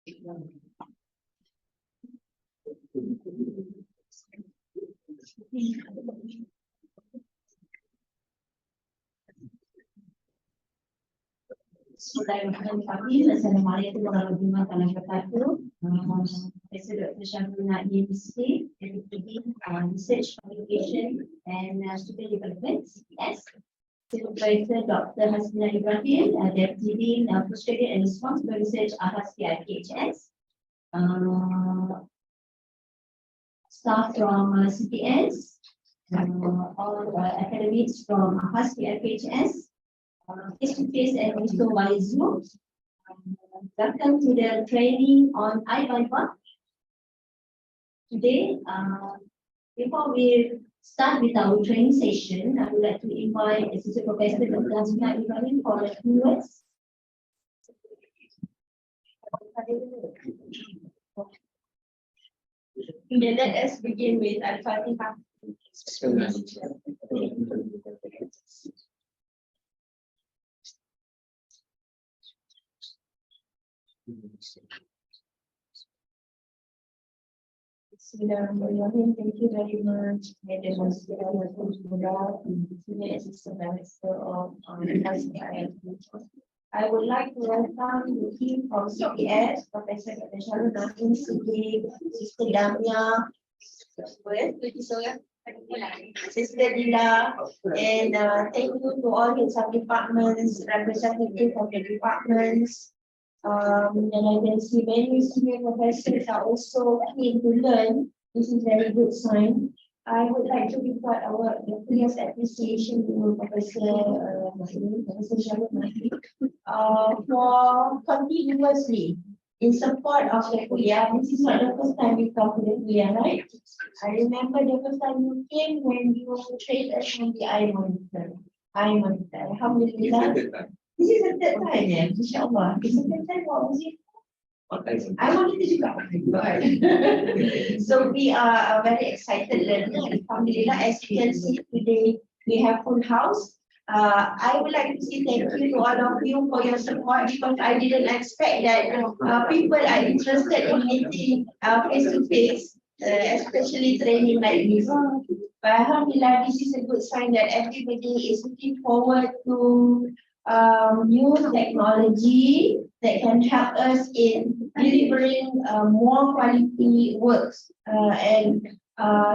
Bismillahirrahmanirrahim. Assalamualaikum warahmatullahi wabarakatuh. Saya Dr. Syamruna University, Deputy Research Communication and Student Development (CPS). Supervisor Dr. Hasbina Ibrahim, Deputy Postgraduate and Responsible Research KIRKHS. Staff from CPS, all academics from KIRKHS. Face-to-face and also by Zoom. Welcome to the training on i-VIVA. Today, before we start with our training session, I would like to invite Assistant Professor Dr. Hasbina Ibrahim for the few words. Let us begin with Al-Fatiha. Thank you very much, Madam Senior Assistant Director of IIUM. I would like to welcome the team from CPS, Professor Syamruna, Sister Damia, Sister Dila, and thank you to all the sub-departments, representatives of the departments. And I can see many senior professors are also keen to learn. This is a very good sign. I would like to report our previous appreciation to Professor Syamruna for continuously in support of the kuliah. This is not the first time we come to the kuliah, right? I remember the first time you came when you trained us on the I-monitor. Alhamdulillah. This is the third time, yeah, insyaAllah. This is the third time, what was it? I wanted to juga. So we are very excited learning. Alhamdulillah, as you can see today, we have full house. I would like to say thank you to all of you for your support, because I didn't expect that people are interested in meeting face to face, especially training like this. But alhamdulillah, this is a good sign that everybody is looking forward to new technology that can help us in delivering more quality works and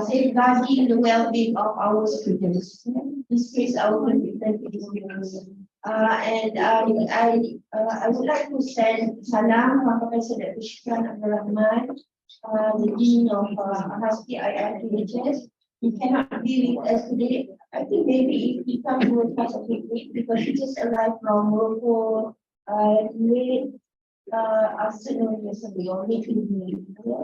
safeguarding the well-being of our students. This is our commitment. And I would like to send salam from Professor Dr. Shukran Abdul Rahman, the Dean of IIUM. He cannot be with us today. I think maybe if he comes with us a week, because he just arrived from Morocco late afternoon yesterday, or maybe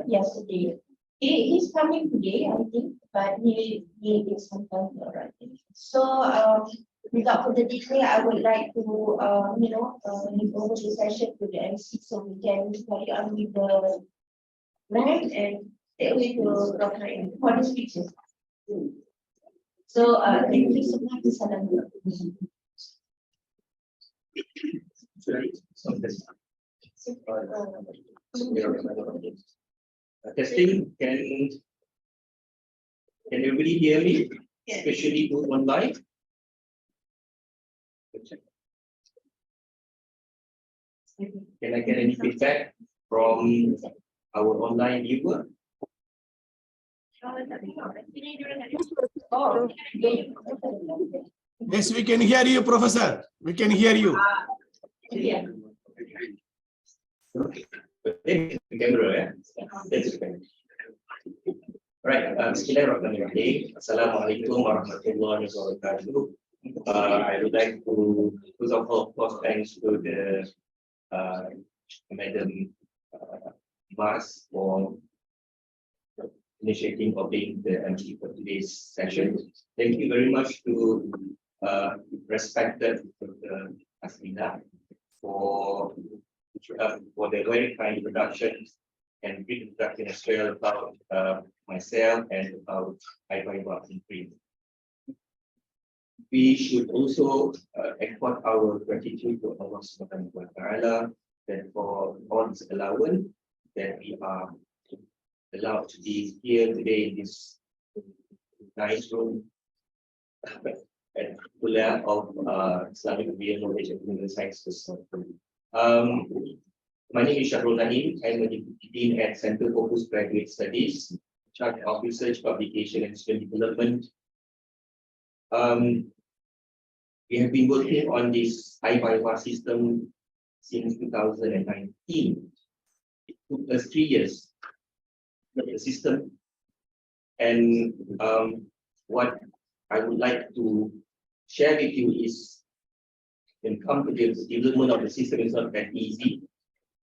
yesterday. He's coming today, I think, but he is sometime alright. So without further delay, I would like to leave over the session to the MC so we can carry on with the rank and take away to Dr. for the speeches. So thank you so much. Testing, can everybody hear me? Yes. Especially those online. Can I get any feedback from our online viewer? Yes, we can hear you, Professor. We can hear you. Yeah. Okay. Camera, yeah? That's okay. Right. Bismillahirrahmanirrahim. Assalamualaikum warahmatullahi wabarakatuh. I would like to, first of all, of course, thanks to the Madam Mas for initiating or being the MC for today's session. Thank you very much to respected Dr. Hasbina for the very kind introductions and brief introduction as well about myself and about i-VIVA in brief. We should also export our gratitude to Allah Subhanahu wa Ta'ala that for all this allowance that we are allowed to be here today in this nice room at Kuliah of Islamic University of Malaysia Computer Sciences. My name is Shahrul Rahim. I'm a Deputy Dean at Centre of Postgraduate Studies, charge of research, publication, and student development. We have been working on this i-VIVA system since 2019. It took us 3 years to build the system. And what I would like to share with you is when it comes to the development of the system, it's not that easy.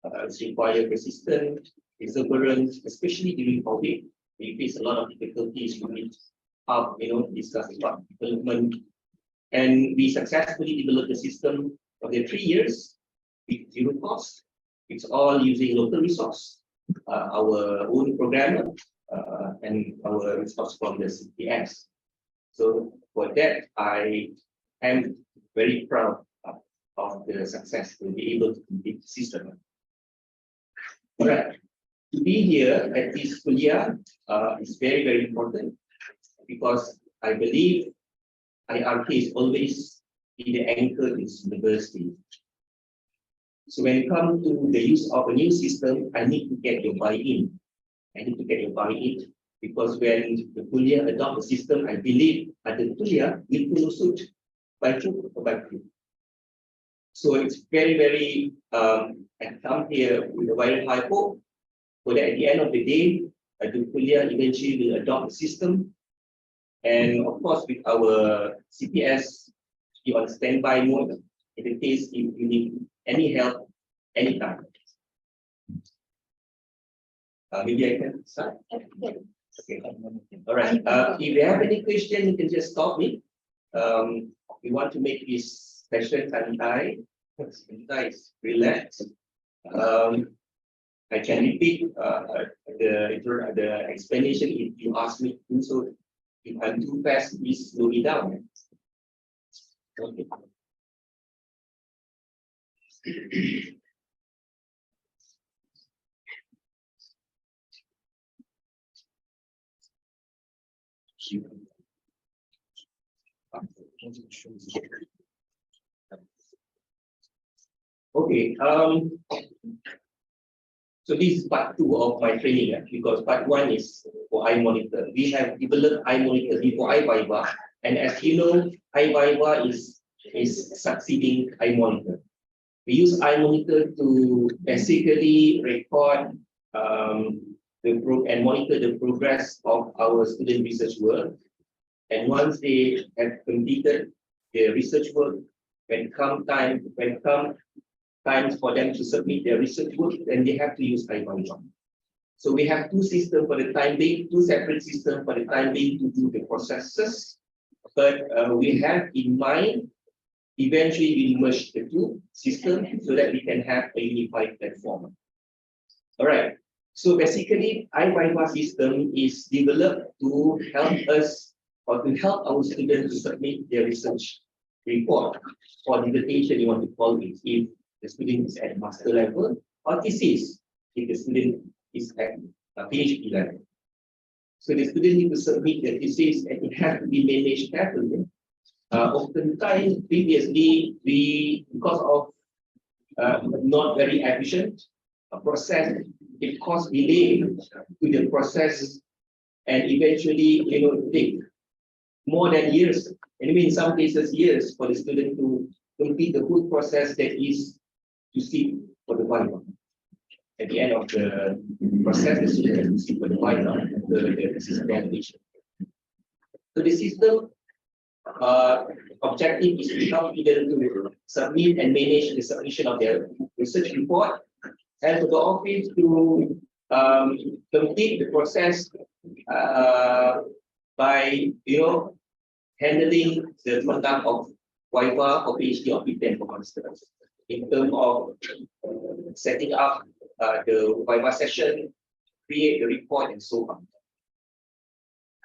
It's required persistence, perseverance, especially during COVID. We face a lot of difficulties to meet up, discuss about development. And we successfully developed the system for the 3 years with zero cost. It's all using local resource, our own programmer, and our resource from the CPS. So for that, I am very proud of the success to be able to complete the system. All right. To be here at this kuliah is very, very important because I believe IRK is always be the anchor in university. So when it comes to the use of a new system, I need to get your buy-in. I need to get your buy-in because when the kuliah adopt the system, I believe at the kuliah will follow suit by truth or by truth. So it's very, very and come here with a very high hope so that at the end of the day, the kuliah eventually will adopt the system. And of course, with our CPS, be on standby mode in the case if you need any help, anytime. Maybe I can start. Okay. All right. If you have any question, you can just stop me. We want to make this session santai, relax. I can repeat the explanation if you ask me to do so. If I'm too fast, please slow me down. Okay. Okay. So this is part 2 of my training because part 1 is for iMonitor. We have developed iMonitor before i-VIVA, and as you know, i-VIVA is succeeding iMonitor. We use iMonitor to basically record and monitor the progress of our student research work. And once they have completed their research work, when come times for them to submit their research work, then they have to use i-VIVA. So we have 2 systems for the time being, 2 separate systems for the time being to do the processes. But we have in mind, eventually we merge the 2 systems so that we can have a unified platform. All right. So basically, i-VIVA system is developed to help us or to help our students to submit their research report or dissertation, you want to call it, if the student is at master level, or thesis if the student is at PhD level. So the student needs to submit the thesis and it has to be managed carefully. Oftentimes, previously, because of not very efficient process, it caused delay to the process and eventually, take more than years, and in some cases years for the student to complete the whole process that is to seek for the VIVA. At the end of the process, the student has to seek for the VIVA, the system evaluation. So the system objective is to help students to submit and manage the submission of their research report, and for the office to complete the process by handling the conduct of VIVA or PhD or P10 for instance, in terms of setting up the VIVA session, create the report, and so on.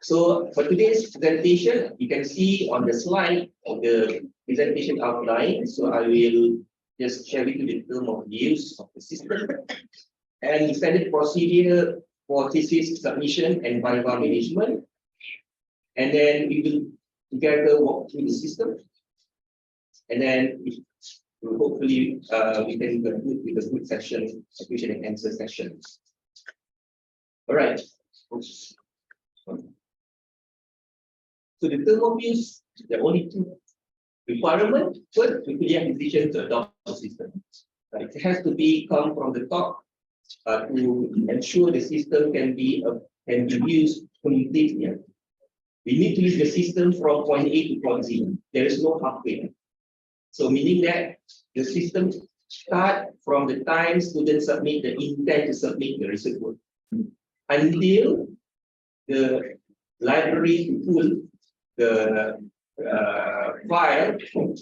So for today's presentation, you can see on the slide of the presentation outline. So I will just share with you the term of use of the system and the standard procedure for thesis submission and iVIVA management. And then we will together walk through the system. And then hopefully we can conclude with a good session, question and answer session. All right. So the term of use, the only two requirements. First, we clearly have decision to adopt the system. It has to be come from the top to ensure the system can be used completely. We need to use the system from point A to point Z. There is no halfway. So meaning that the system start from the time students submit the intent to submit the research work until the library to pull the file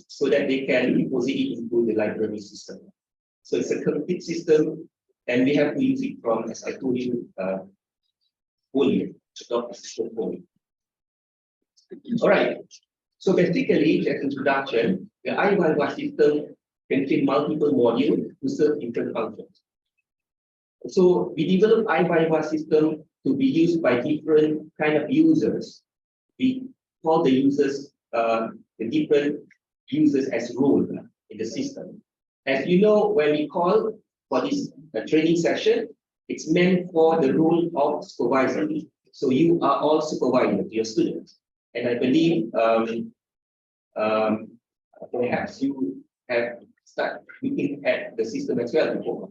so that they can deposit it into the library system. So it's a complete system, and we have to use it from, as I told you, fully, not fully. All right. So basically, as introduction, the i-VIVA system contains multiple modules to serve different functions. So we developed i-VIVA system to be used by different kind of users. We call the users, the different users as role in the system. As you know, when we call for this training session, it's meant for the role of supervisor. So you are all supervisors to your students. And I believe perhaps you have started looking at the system as well before.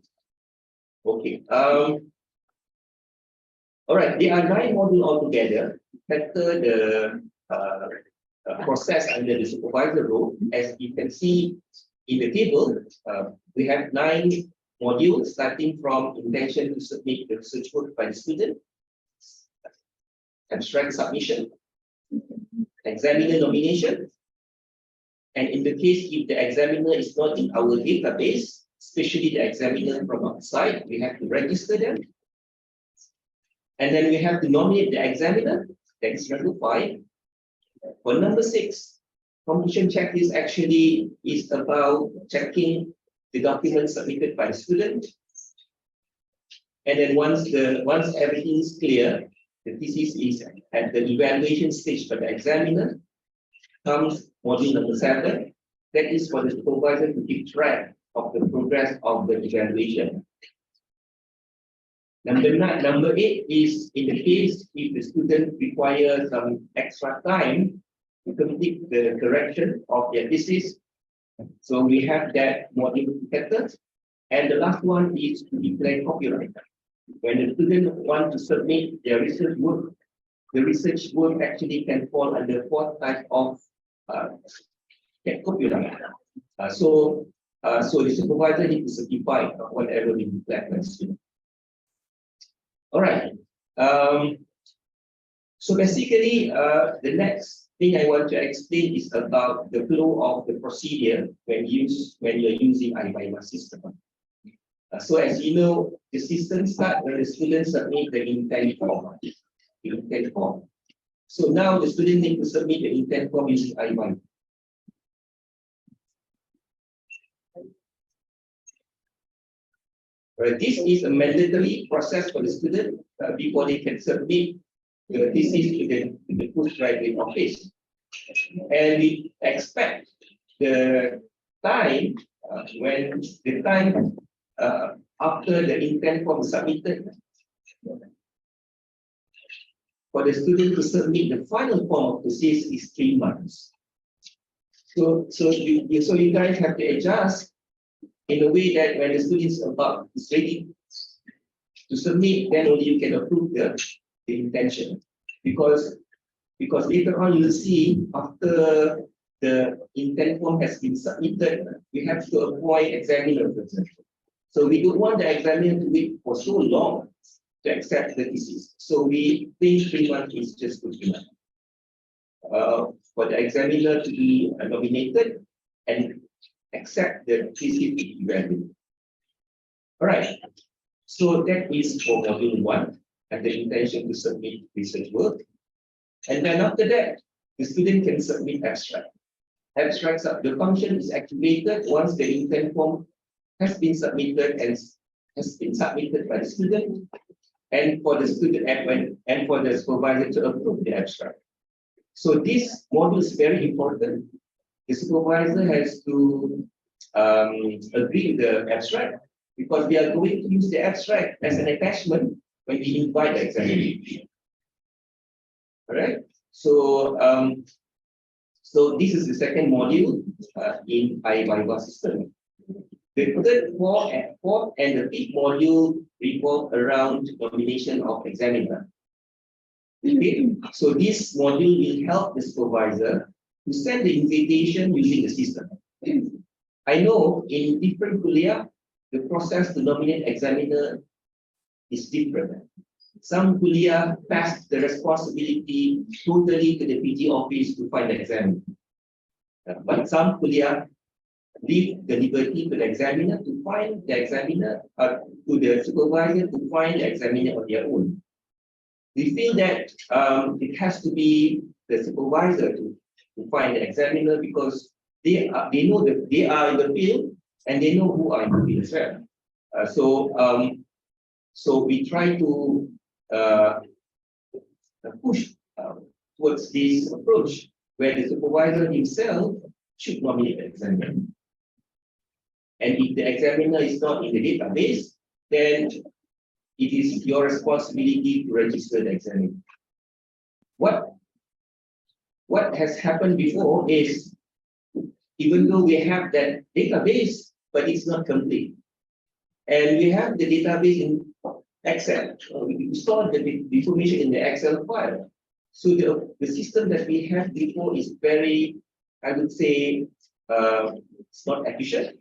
Okay. All right. There are 9 modules altogether. Factor the process under the supervisor role. As you can see in the table, we have 9 modules starting from intention to submit the research work by the student, abstract submission, examiner nomination, and in the case if the examiner is not in our database, especially the examiner from outside, we have to register them. And then we have to nominate the examiner, that is number 5. For number 6, completion checklist actually is about checking the documents submitted by the student. And then once everything is clear, the thesis is at the evaluation stage by the examiner, comes module number 7. That is for the supervisor to keep track of the progress of the evaluation. Number 8 is in the case if the student requires some extra time to complete the correction of their thesis. So we have that module factors. And the last one is to declare copyright. When the student wants to submit their research work, the research work actually can fall under 4 types of copyright. So the supervisor needs to certify whatever we declare by the student. All right. So basically, the next thing I want to explain is about the flow of the procedure when you're using i-VIVA system. So as you know, the system starts when the student submit the intent form. So now the student needs to submit the intent form using i-VIVA. This is a mandatory process for the student before they can submit the thesis to the postgraduate office. And we expect the time after the intent form is submitted for the student to submit the final form of the thesis is 3 months. So you guys have to adjust in a way that when the student is ready to submit, then only you can approve the intention. Because later on you'll see after the intent form has been submitted, we have to appoint examiner. So we don't want the examiner to wait for so long to accept the thesis. So we think 3 months is just good enough for the examiner to be nominated and accept the thesis evaluation. All right. So that is for module 1 and the intention to submit research work. And then after that, the student can submit abstract. abstracts up. The function is activated once the intent form has been submitted and has been submitted by the student, and for the student and for the supervisor to approve the abstract. So this module is very important. The supervisor has to agree with the abstract, because we are going to use the abstract as an attachment when we invite the examiner. All right. So so this is the second module in i-VIVA system. The third, fourth, and the fifth module revolve around nomination of examiner. Okay. So this module will help the supervisor to send the invitation using the system. I know in different kuliah, the process to nominate examiner is different. Some kuliah pass the responsibility totally to the PG office to find the examiner. But some kuliah leave the liberty to the examiner to find the examiner, to the supervisor to find the examiner on their own. We feel that it has to be the supervisor to find the examiner, because they know that they are in the field and they know who are in the field as well. So we try to push towards this approach where the supervisor himself should nominate the examiner. And if the examiner is not in the database, then it is your responsibility to register the examiner. What has happened before is, even though we have that database, but it's not complete. And we have the database in Excel. We store the information in the Excel file. So the system that we have before is very, I would say, it's not efficient.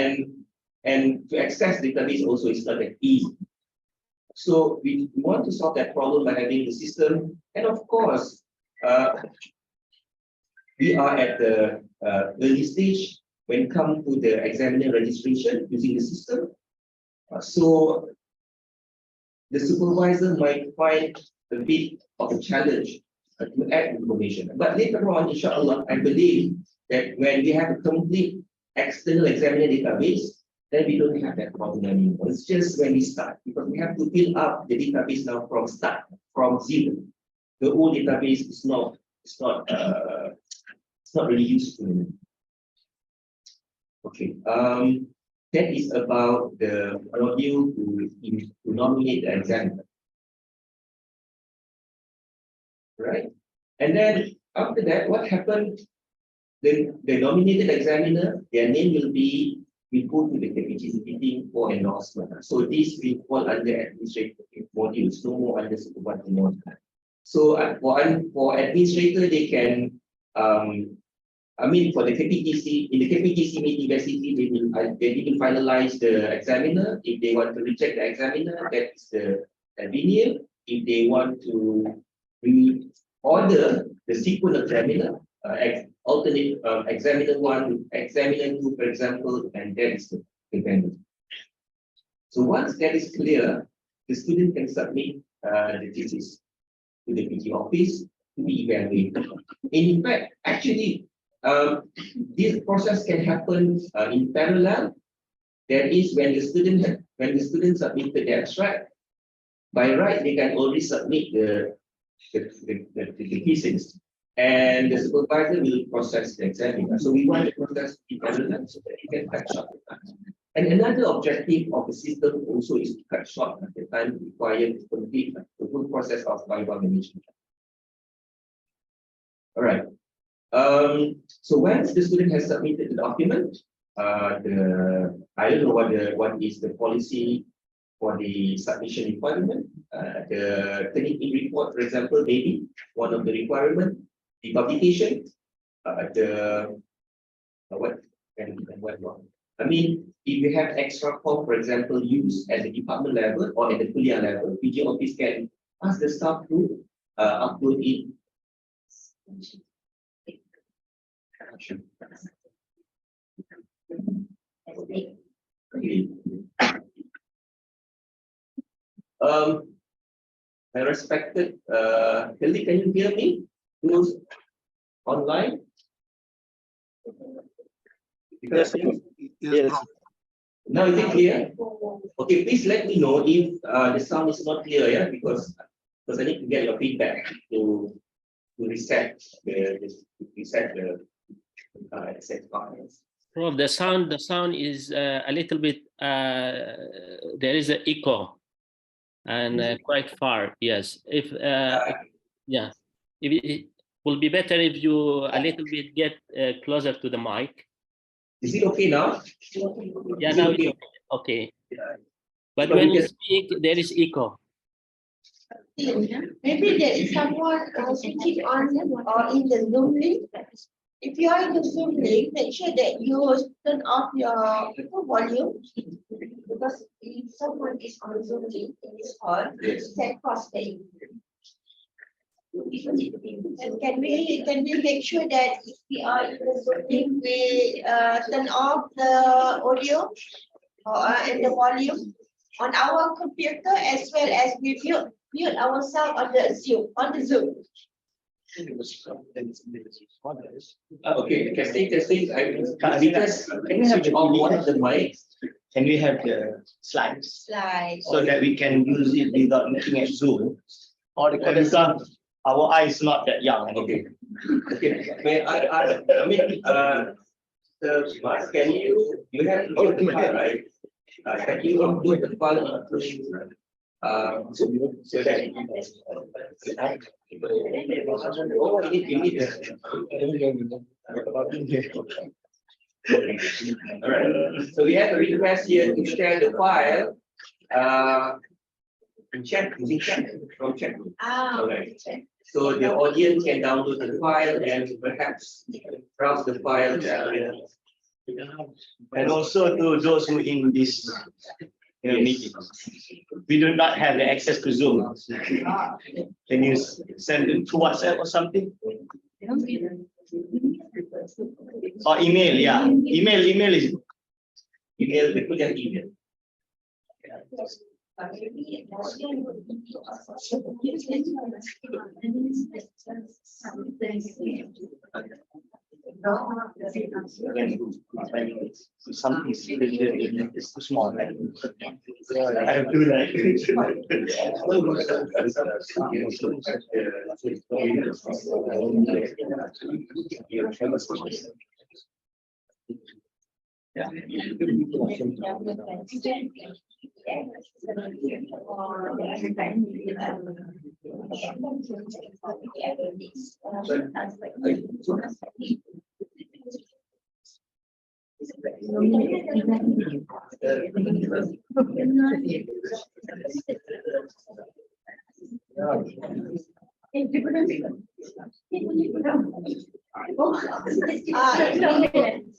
And to access database also is not that easy. So we want to solve that problem by having the system. And of course, we are at the early stage when it comes to the examiner registration using the system. So the supervisor might find a bit of a challenge to add information. But later on, inshallah, I believe that when we have a complete external examiner database, then we don't have that problem anymore. It's just when we start, because we have to fill up the database now from start, from zero. The old database is not really useful. Okay. That is about the module to nominate the examiner. Right? And then after that, what happened? The nominated examiner, their name will go to the KPGC meeting for endorsement. So this will fall under administrative modules, no more under supervisory module. So for administrator, they can for the KPGC, in the KPGC meeting, basically they will finalize the examiner. If they want to reject the examiner, that is the venue. If they want to reorder the sequence examiner, alternate examiner 1, examiner 2, for example, and that is the venue. So once that is clear, the student can submit the thesis to the PG office to be evaluated. In fact, actually, this process can happen in parallel. That is, when the student submitted the abstract, by right they can already submit the thesis, and the supervisor will process the examiner. So we want the process in parallel so that it can cut short the time. And another objective of the system also is to cut short the time required to complete the full process of i-VIVA management. All right. So once the student has submitted the document, I don't know what is the policy for the submission requirement. The technical report, for example, maybe one of the requirement. The publication, what. I mean, if you have extra form, for example, used at the department level or at the kuliah level, PG office can ask the staff to upload it. Okay. I respected, Kelly, can you hear me? online? Because Yes. now is it clear? Okay, please let me know if the sound is not clear, yeah, because I need to get your feedback to reset the access files. Prof, the sound is a little bit. There is an echo, and quite far. Yes, if yeah, if it will be better if you a little bit get closer to the mic. Is it okay now? Yeah, Is now it it's okay. But But when we you can- speak, there is echo. Maybe there is someone switching on or in the Zoom link. If you are in the Zoom link, make sure that you turn off your volume. Because if someone is on Zoom link in this hall, Yes. can cause pain. And can we make sure that if we are in the Zoom link, we turn off the audio and the volume on our computer, as well as we mute ourselves on the Zoom. Okay, testing. Because can we have one of the mics? Can we have the slides Slide. so that we can use it without looking at Zoom? Or because our eyes not that young. Okay. May I mean, the Mark, can you have the file, right? Can you upload the file to so that you need all right. So we have a request here to share the file. In chat, from chat. Ah, All right. So the audience can download the file and perhaps browse the file. And also to those who in this meeting, we do not have the access to Zoom. Can you send it to WhatsApp or something? Or email, yeah. Email is Email, we put an email. something it's too small. Right? I have to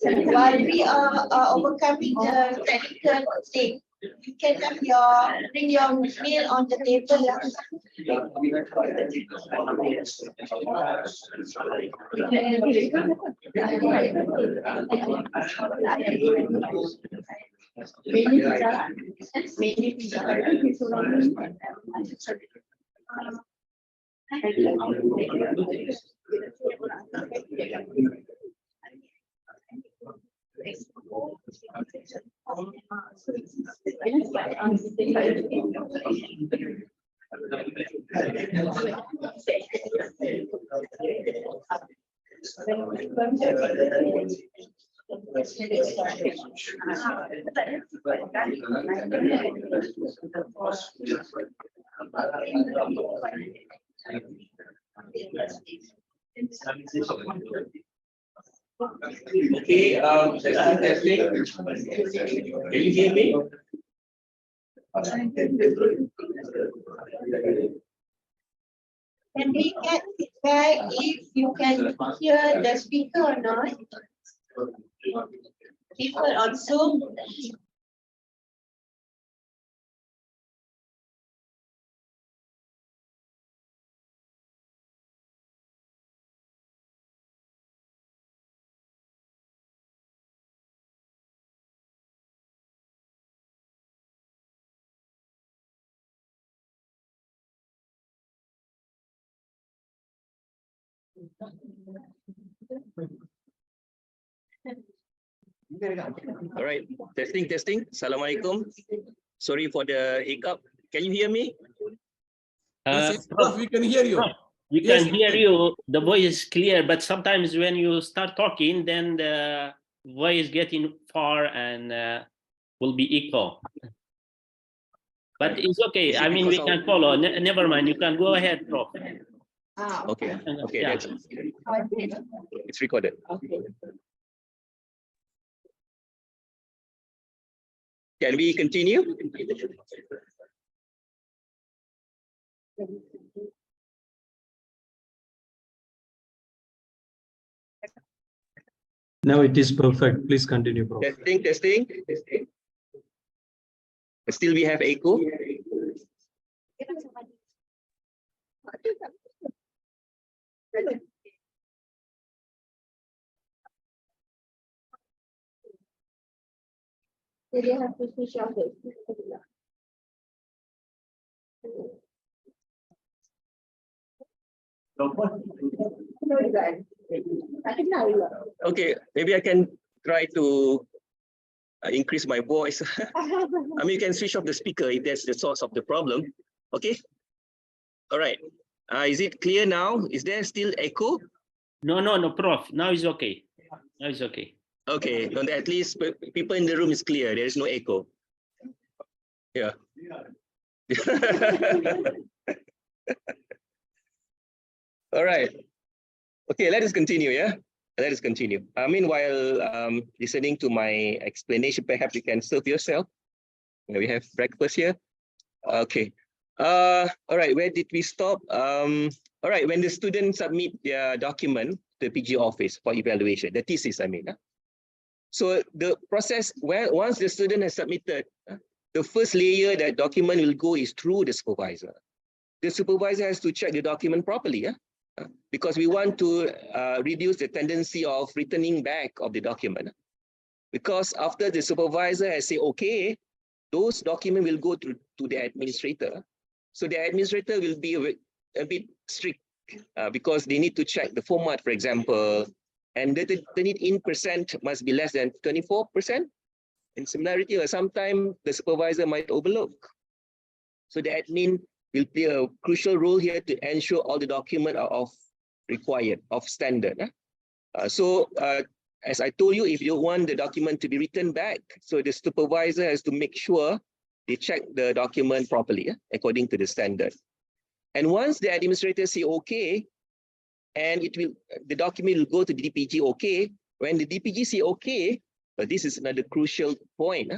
While we are overcoming the technical thing, you can bring your mail on the table. Okay, testing. Can you hear me? Can we get feedback if you can hear the speaker or not? People on Zoom. All right, testing. Assalamualaikum. Sorry for the hiccup. Can you hear me? Yes, Prof, we can hear you. We Yes, can hear you. The voice is clear, but sometimes when you start talking, then the voice getting far and will be echo. But it's okay. I mean, we can follow. Never mind. You can go ahead, Prof. Okay. Okay, Yeah. that's it's recorded. Can we continue? Now it is perfect. Please continue, Prof. Testing. Still we have echo. They have to switch off the. Okay, maybe I can try to increase my voice. I mean, you can switch off the speaker if that's the source of the problem. Okay. All right. Is it clear now? Is there still echo? No, Prof. Now it's okay. Now it's okay. Okay. No, at least people in the room is clear. There is no echo. Yeah. All right. Okay, let us continue. Yeah. Let us continue. Meanwhile, listening to my explanation, perhaps you can serve yourself. We have breakfast here. Okay. All right. Where did we stop? All right. When the students submit their document to the PG office for evaluation, the thesis, I mean. So the process, once the student has submitted, the first layer that document will go is through the supervisor. The supervisor has to check the document properly. Because we want to reduce the tendency of returning back of the document. Because after the supervisor has said, okay, those documents will go to the administrator. So the administrator will be a bit strict because they need to check the format, for example, and the in percent must be less than 24%. In similarity, or sometimes the supervisor might overlook. So the admin will play a crucial role here to ensure all the documents are of required, of standard. As I told you, if you want the document to be written back, so the supervisor has to make sure they check the document properly according to the standard. And once the administrator say okay, and the document will go to the DPG okay. When the DPG say okay, this is another crucial point.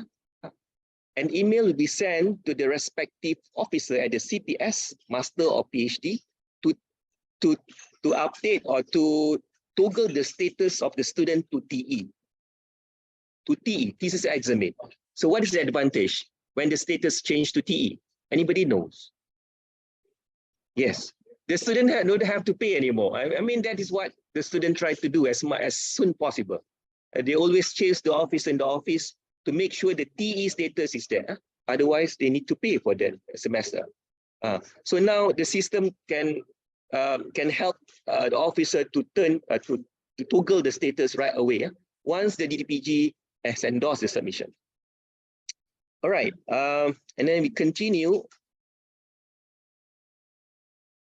An email will be sent to the respective officer at the CPS, master or PhD, to update or to toggle the status of the student to TE. To TE, thesis examine. So what is the advantage when the status changed to TE? Anybody knows? Yes, the student don't have to pay anymore. I mean, that is what the student tried to do as soon possible. They always chase the office to make sure the TE status is there. Otherwise, they need to pay for that semester. So now the system can help the officer to to toggle the status right away once the DPG has endorsed the submission. All right, and then we continue.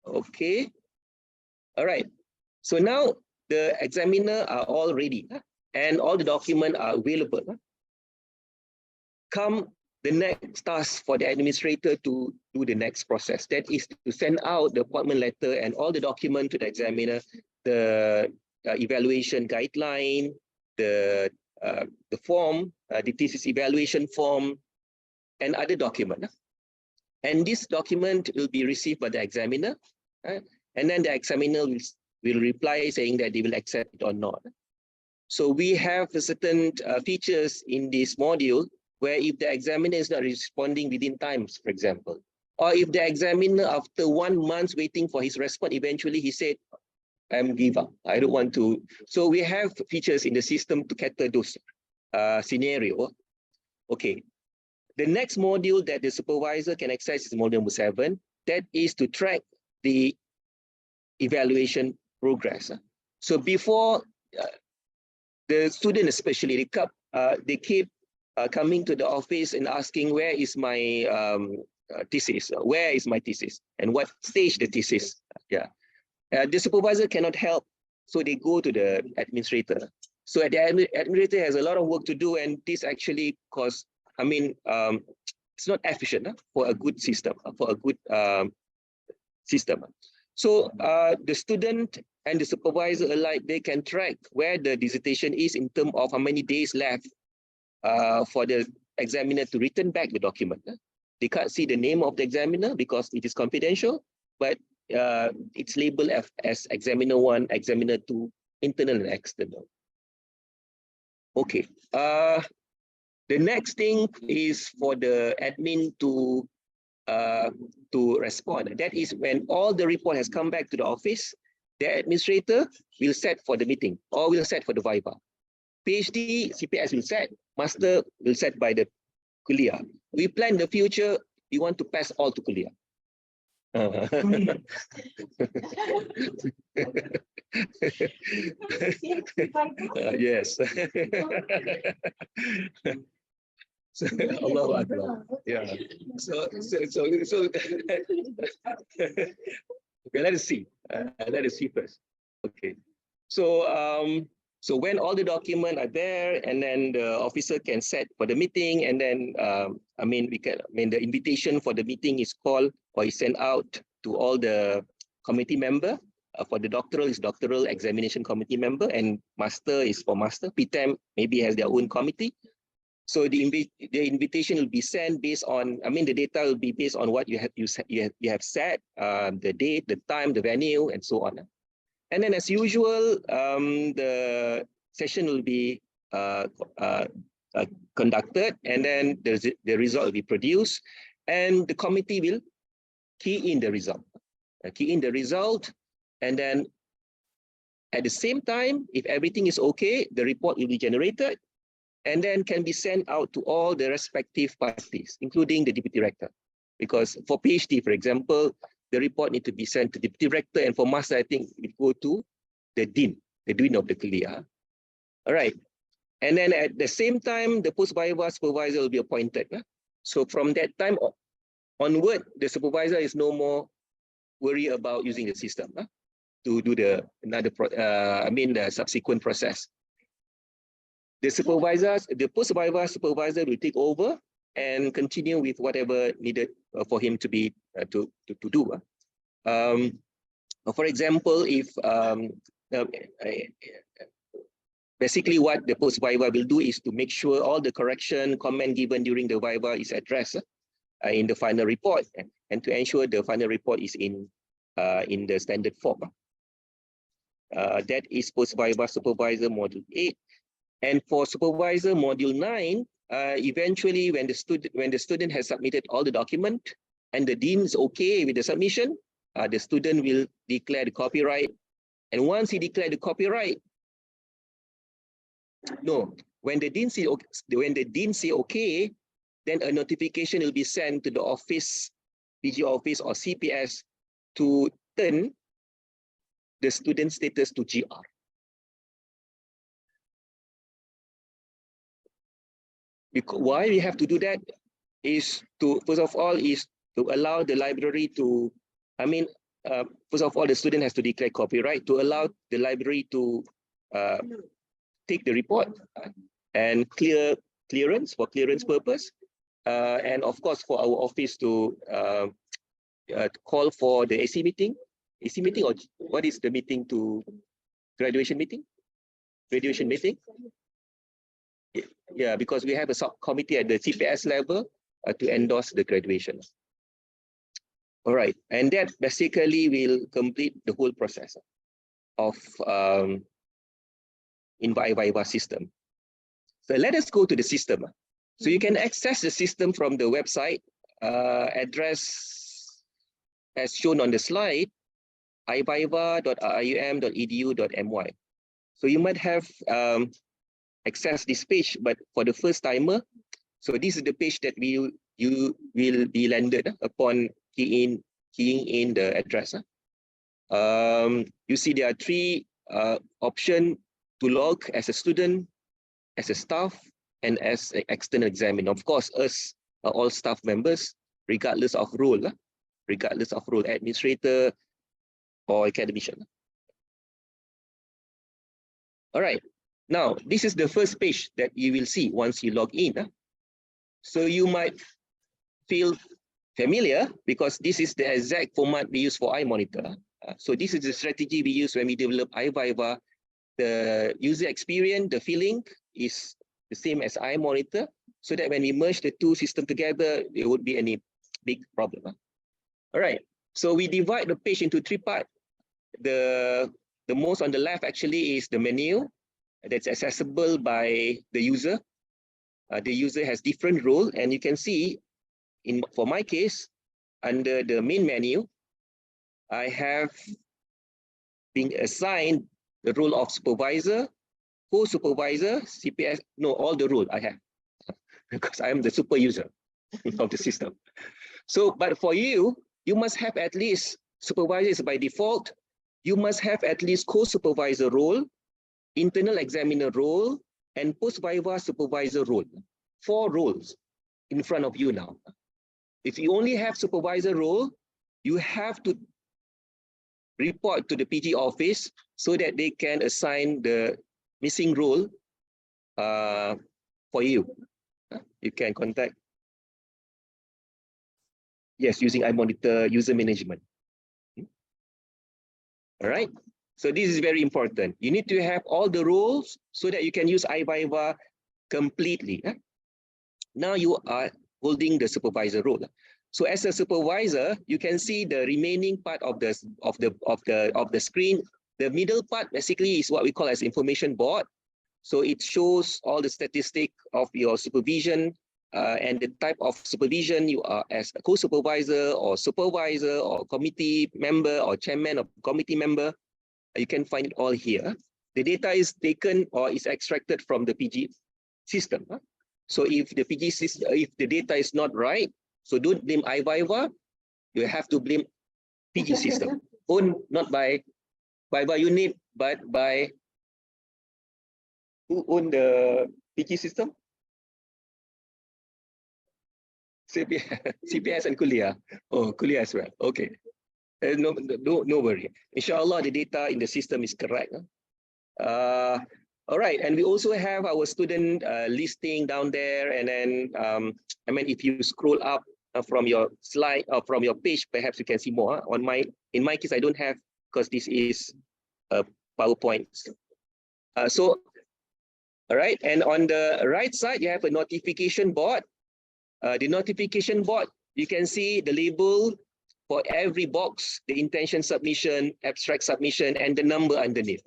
Okay. All right. So now the examiner are all ready and all the documents are available. Come the next task for the administrator to do the next process. That is to send out the appointment letter and all the documents to the examiner, the evaluation guideline, the form, the thesis evaluation form, and other documents. And this document will be received by the examiner, and then the examiner will reply saying that they will accept it or not. So we have certain features in this module where if the examiner is not responding within times, for example, or if the examiner after 1 month waiting for his response, eventually he said, I'm give up, I don't want to. So we have features in the system to cater those scenario. Okay. The next module that the supervisor can access is module number 7. That is to track the evaluation progress. So before the student, especially they keep coming to the office and asking, where is my thesis? Where is my thesis? And what stage the thesis? Yeah, the supervisor cannot help, so they go to the administrator. So the administrator has a lot of work to do, and this actually cause, I mean, it's not efficient for a good system, for a good system. So the student and the supervisor alike, they can track where the dissertation is in terms of how many days left for the examiner to return back the document. They can't see the name of the examiner because it is confidential, but it's labeled as examiner 1, examiner 2, internal and external. Okay. The next thing is for the admin to respond. That is when all the report has come back to the office, the administrator will set for the meeting or will set for the VIVA. PhD, CPS will set, master will set by the kuliah. We plan the future, we want to pass all to kuliah. Yes. So, Allahu Akbar. Yeah. So okay, let us see. Let us see first. Okay. So so when all the documents are there, and then the officer can set for the meeting, and then the invitation for the meeting is called or is sent out to all the committee member. For the doctoral is doctoral examination committee member, and master is for master. PTEM maybe has their own committee. So the invitation will be sent based on, the data will be based on what you have set, the date, the time, the venue, and so on. And then as usual, the session will be conducted, and then the result will be produced, and the committee will key in the result. And then at the same time, if everything is okay, the report will be generated, and then can be sent out to all the respective parties, including the deputy rector. Because for PhD, for example, the report need to be sent to the deputy rector, and for master, I think it go to the dean of the kuliah. All right. And then at the same time, the post-viva supervisor will be appointed. So from that time onward, the supervisor is no more worried about using the system to do the subsequent process. The post-viva supervisor will take over and continue with whatever needed for him to be to do. For example, if basically what the post-viva will do is to make sure all the correction comment given during the viva is addressed in the final report, and to ensure the final report is in the standard form. That is post-viva supervisor module 8. And for supervisor module 9, eventually when the student has submitted all the document and the dean is okay with the submission, the student will declare the copyright. And once he declared the copyright, when the dean say okay, then a notification will be sent to the office, PG office or CPS, to turn the student status to GR. Because why we have to do that is to, first of all, is to allow the library to, first of all, the student has to declare copyright to allow the library to take the report and clearance for clearance purpose, and of course for our office to call for the AC meeting, or what is the meeting to graduation meeting? Graduation meeting. Yeah, because we have a subcommittee at the CPS level to endorse the graduation. All right, and that basically will complete the whole process of in iVIVA system. So let us go to the system. So you can access the system from the website address as shown on the slide, iviva.iium.edu.my. So you might have access this page, but for the first timer, so this is the page that you will be landed upon keying in the address. You see there are three options to log as a student, as a staff, and as an external examiner. Of course, us are all staff members, regardless of role, administrator or academician. All right, now this is the first page that you will see once you log in. So you might feel familiar because this is the exact format we use for iMonitor. So this is the strategy we use when we develop iVIVA. The user experience, the feeling is the same as iMonitor, so that when we merge the two systems together, there would be any big problem. All right, so we divide the page into three parts. The most on the left actually is the menu that's accessible by the user. The user has different role, and you can see for my case, under the main menu, I have been assigned the role of supervisor, co-supervisor, CPS, no, all the role I have, because I am the super user of the system. So, but for you, you must have at least supervisors by default. You must have at least co-supervisor role, internal examiner role, and post-viva supervisor role. 4 roles in front of you now. If you only have supervisor role, you have to report to the PG office so that they can assign the missing role for you. You can contact, yes, using iMonitor user management. All right, so this is very important. You need to have all the roles so that you can use iVIVA completely. Now you are holding the supervisor role. So as a supervisor, you can see the remaining part of the screen. The middle part basically is what we call as information board. So it shows all the statistics of your supervision and the type of supervision you are as a co-supervisor or supervisor or committee member or chairman of committee member. You can find it all here. The data is taken or is extracted from the PG system. So if the PG system, if the data is not right, so don't blame iVIVA, you have to blame PG system. Owned not by iVIVA unit, but by who own the PG system? CPS and Kuliah. Oh, Kuliah as well. Okay. No worry. Inshallah, the data in the system is correct. All right, and we also have our student listing down there. And then, I mean, if you scroll up from your slide or from your page, perhaps you can see more. In my case, I don't have, because this is a PowerPoint. All right, and on the right side, you have a notification board. The notification board, you can see the label for every box, the intention submission, abstract submission, and the number underneath.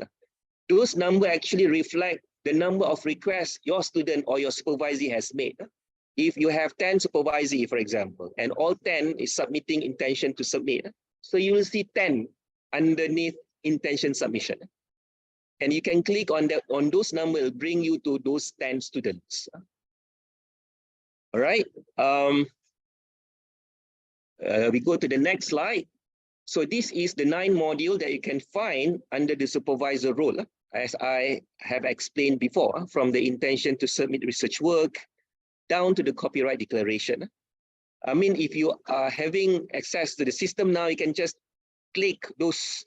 Those numbers actually reflect the number of requests your student or your supervisor has made. If you have 10 supervisors, for example, and all 10 is submitting intention to submit, so you will see 10 underneath intention submission. And you can click on those numbers, will bring you to those 10 students. All right. We go to the next slide. So this is the 9 module that you can find under the supervisor role, as I have explained before, from the intention to submit research work down to the copyright declaration. I mean, if you are having access to the system now, you can just click those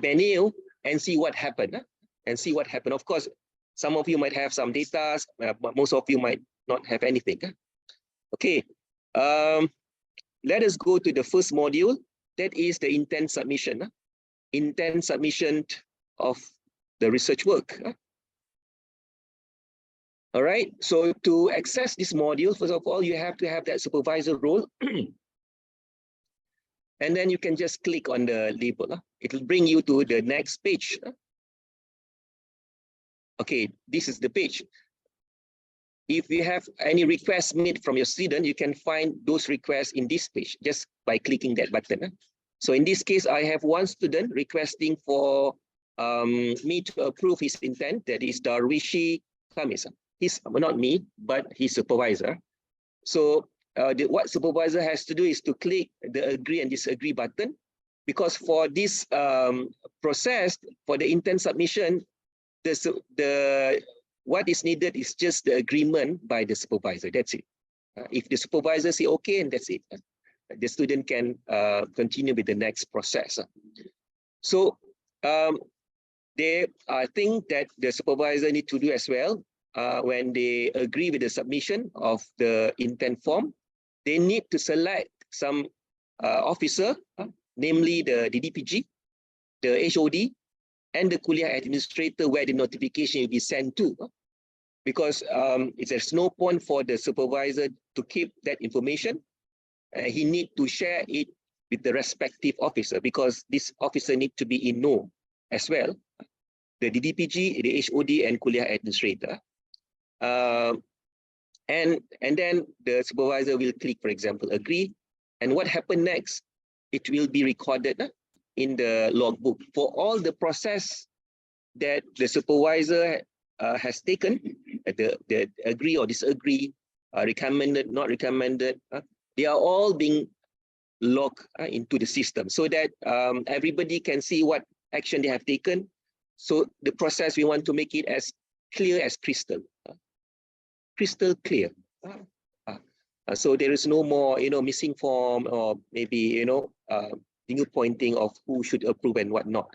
menu and see what happened. Of course, some of you might have some data, but most of you might not have anything. Okay, let us go to the first module. That is the intent submission. Intent submission of the research work. All right, so to access this module, first of all, you have to have that supervisor role. And then you can just click on the label. It will bring you to the next page. Okay, this is the page. If you have any requests made from your student, you can find those requests in this page just by clicking that button. So in this case, I have one student requesting for me to approve his intent. That is Darwishi Khamis. He's not me, but his supervisor. So what supervisor has to do is to click the agree and disagree button. because for this process, for the intent submission, what is needed is just the agreement by the supervisor. That's it. If the supervisor say okay, and that's it. The student can continue with the next process. So I think that the supervisor need to do as well. When they agree with the submission of the intent form, they need to select some officer, namely the DDPG, the HOD, and the Kuliah administrator where the notification will be sent to. Because there's no point for the supervisor to keep that information. He need to share it with the respective officer, because this officer need to be in know as well. The DDPG, the HOD, and Kuliah administrator. And then the supervisor will click, for example, agree. And what happened next? It will be recorded in the logbook for all the process that the supervisor has taken, the agree or disagree, recommended, not recommended. They are all being logged into the system so that everybody can see what action they have taken. So the process, we want to make it as clear as crystal. Crystal clear. So there is no more, missing form, or maybe, finger pointing of who should approve and what not.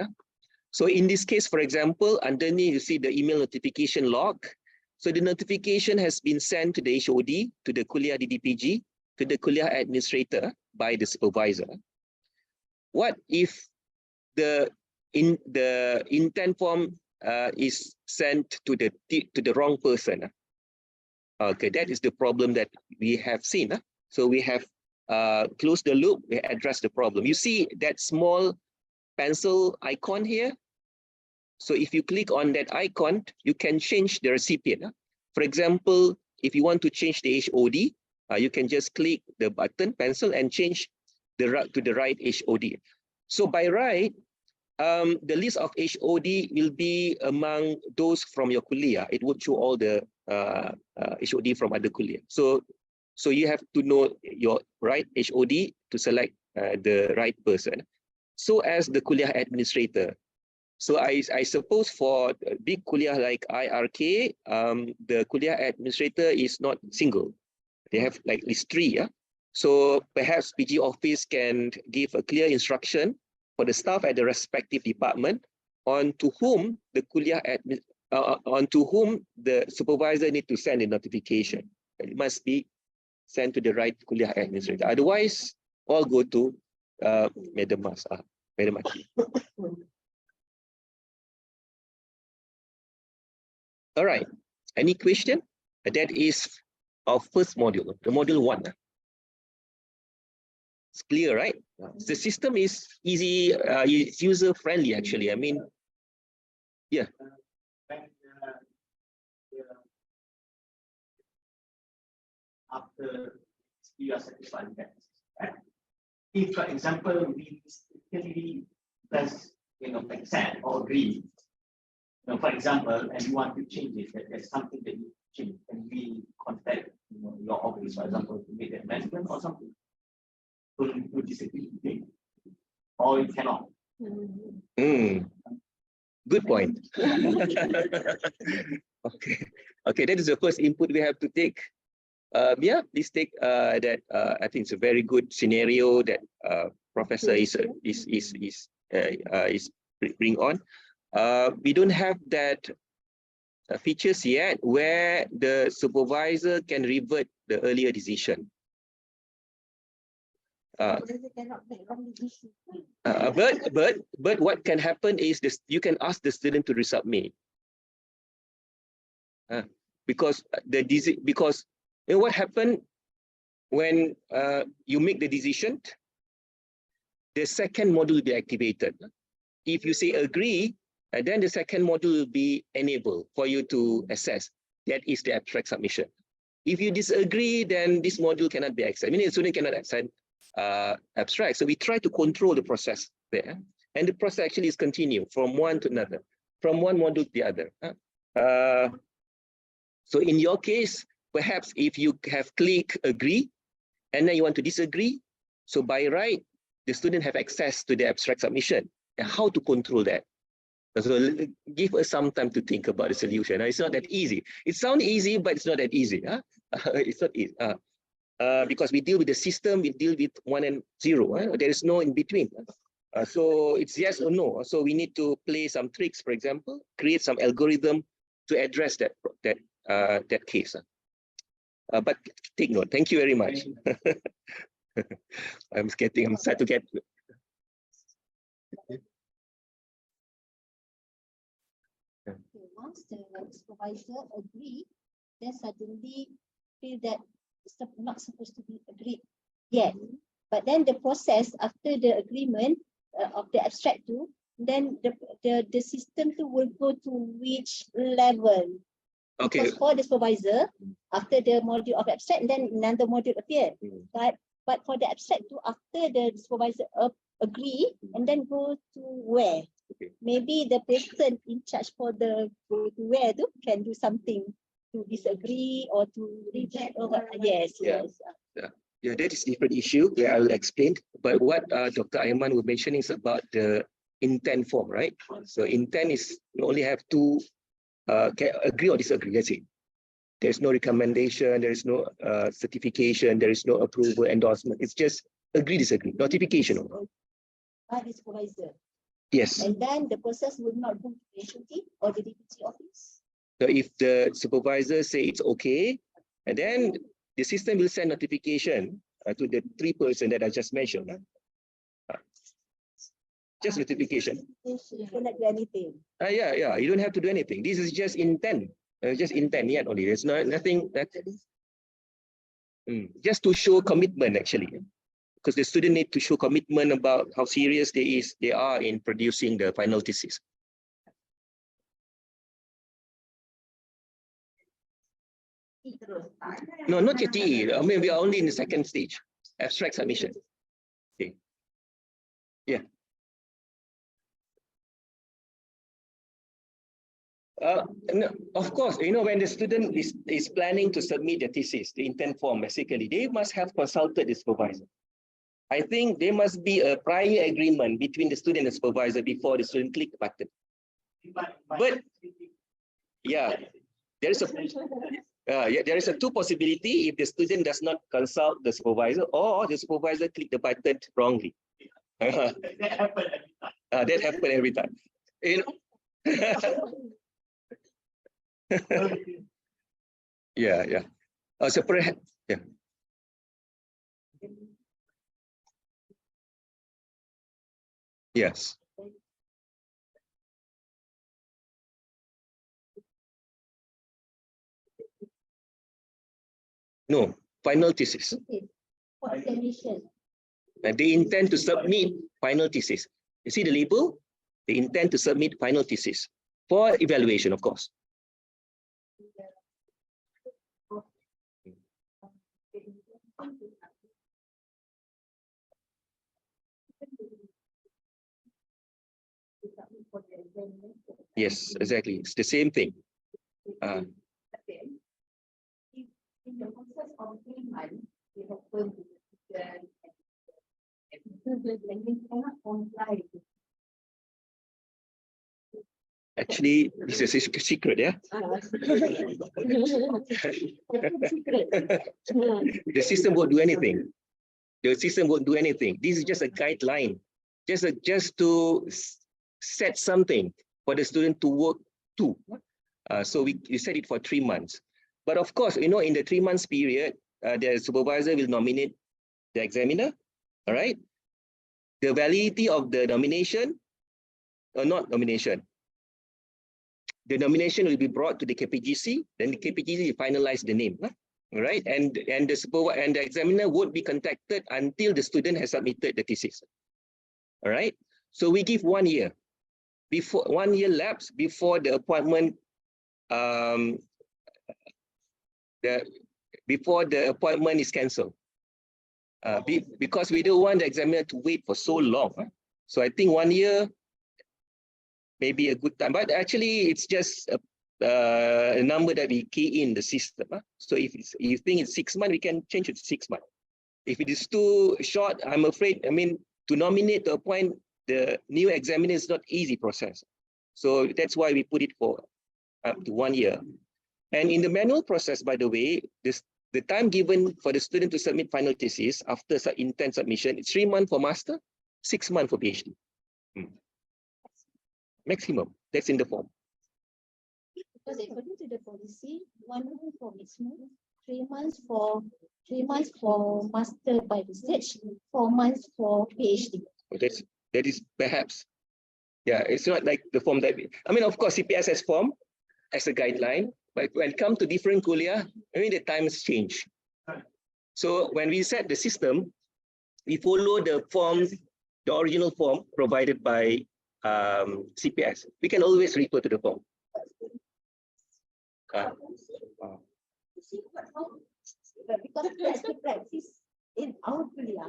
So in this case, for example, underneath you see the email notification log. So the notification has been sent to the HOD, to the Kuliah DDPG, to the Kuliah administrator by the supervisor. What if the intent form is sent to the wrong person? Okay, that is the problem that we have seen. So we have closed the loop, we address the problem. You see that small pencil icon here? So if you click on that icon, you can change the recipient. For example, if you want to change the HOD, you can just click the button pencil and change to the right HOD. So by right, the list of HOD will be among those from your kuliah. It would show all the HOD from other kuliah. So you have to know your right HOD to select the right person. So as the kuliah administrator. So I suppose for a big kuliah like IRK, the kuliah administrator is not single. They have like at least 3. So perhaps PG office can give a clear instruction for the staff at the respective department on to whom the supervisor need to send a notification. It must be sent to the right kuliah administrator. Otherwise, all go to Madam Mas. Madam Aki. All right. Any question? That is our first module, the module 1. It's clear, right? The system is easy, it's user friendly actually. I mean, yeah. After you are satisfied with that, if, for example, we clearly press, accept or agree, for example, and you want to change it, that there's something that you change, and we contact, your office, for example, to make an amendment or something. To disagree, or you cannot. Good point. Okay, that is the first input we have to take. Yeah, please take that. I think it's a very good scenario that Professor is bring on. We don't have that features yet where the supervisor can revert the earlier decision. But what can happen is this: you can ask the student to resubmit, because what happened when you make the decision, the second module will be activated. If you say agree, then the second module will be enabled for you to access. That is the abstract submission. If you disagree, then this module cannot be accessed. I mean, the student cannot access abstract. So we try to control the process there, and the process actually is continue from one to another, from one module to the other. So in your case, perhaps if you have clicked agree and then you want to disagree, so by right the student have access to the abstract submission and how to control that. So give us some time to think about the solution. It's not that easy. It sounds easy, but it's not that easy. It's not easy. Because we deal with the system, we deal with 1 and 0. There is no in between. So it's yes or no. So we need to play some tricks, for example, create some algorithm to address that case. But take note. Thank you very much. I'm starting to get. Once the supervisor agree, then suddenly feel that it's not supposed to be agreed yet. But then the process after the agreement of the abstract two, then the system two will go to which level? Okay. Because for the supervisor, after the module of abstract, then another module appeared. But for the abstract two, after the supervisor agree, and then go to where? Okay. Maybe the person in charge for the go to where to can do something to disagree or to reject or what. Yes, Yeah. yes. Yeah, that is different issue where I will explain. But what Dr. Aiman was mentioning is about the intent form, right? So intent is you only have to agree or disagree. That's it. There's no recommendation. There is no certification. There is no approval, endorsement. It's just agree, disagree, notification. By the supervisor. Yes. And then the process will not go to the HOD or the deputy office. So if the supervisor say it's okay, and then the system will send notification to the 3 person that I just mentioned. Just notification. You cannot do anything. Yeah. You don't have to do anything. This is just intent. Just intent yet only. There's nothing that. Just to show commitment actually, because the student need to show commitment about how serious they are in producing the final thesis. No, not yet TE. I mean, we are only in the second stage, abstract submission. Okay. Yeah. No, of course, when the student is planning to submit the thesis, the intent form, basically, they must have consulted the supervisor. I think there must be a prior agreement between the student and the supervisor before the student click the button. But yeah, there is a two possibility if the student does not consult the supervisor or the supervisor click the button wrongly. That happen every time. Yeah. So perhaps, yeah. Yes. No, final thesis. And they intend to submit final thesis. You see the label? They intend to submit final thesis for evaluation, of course. Yes, exactly. It's the same thing. In the process of 3 months, we have to do and we cannot comply. Actually, this is a secret, yeah? The system won't do anything. The system won't do anything. This is just a guideline, just to set something for the student to work to. So we set it for 3 months. But of course, in the 3 months period, the supervisor will nominate the examiner, all right? The validity of the nomination, or not nomination, the nomination will be brought to the KPGC, then the KPGC will finalize the name, all right? And the examiner won't be contacted until the student has submitted the thesis, all right? So we give 1 year. Before 1 year lapse before the appointment, before the appointment is cancelled, because we don't want the examiner to wait for so long. So I think 1 year may be a good time, but actually it's just a number that we key in the system. So if you think it's 6 months, we can change it to 6 months. If it is too short, I'm afraid, to nominate, to appoint the new examiner is not easy process. So that's why we put it for up to 1 year. And in the manual process, by the way, the time given for the student to submit final thesis after intent submission, it's 3 months for master, 6 months for PhD. Maximum, that's in the form. Because according to the policy, 1 month for mixed mode, 3 months for 3 months for master by research, 4 months for PhD. That is perhaps, yeah, it's not like the form that I mean, of course, CPS has form as a guideline, but when it comes to different kuliah, I mean, the times change. So when we set the system, we follow the form, the original form provided by CPS. We can always refer to the form. But because that's the practice in our kuliah,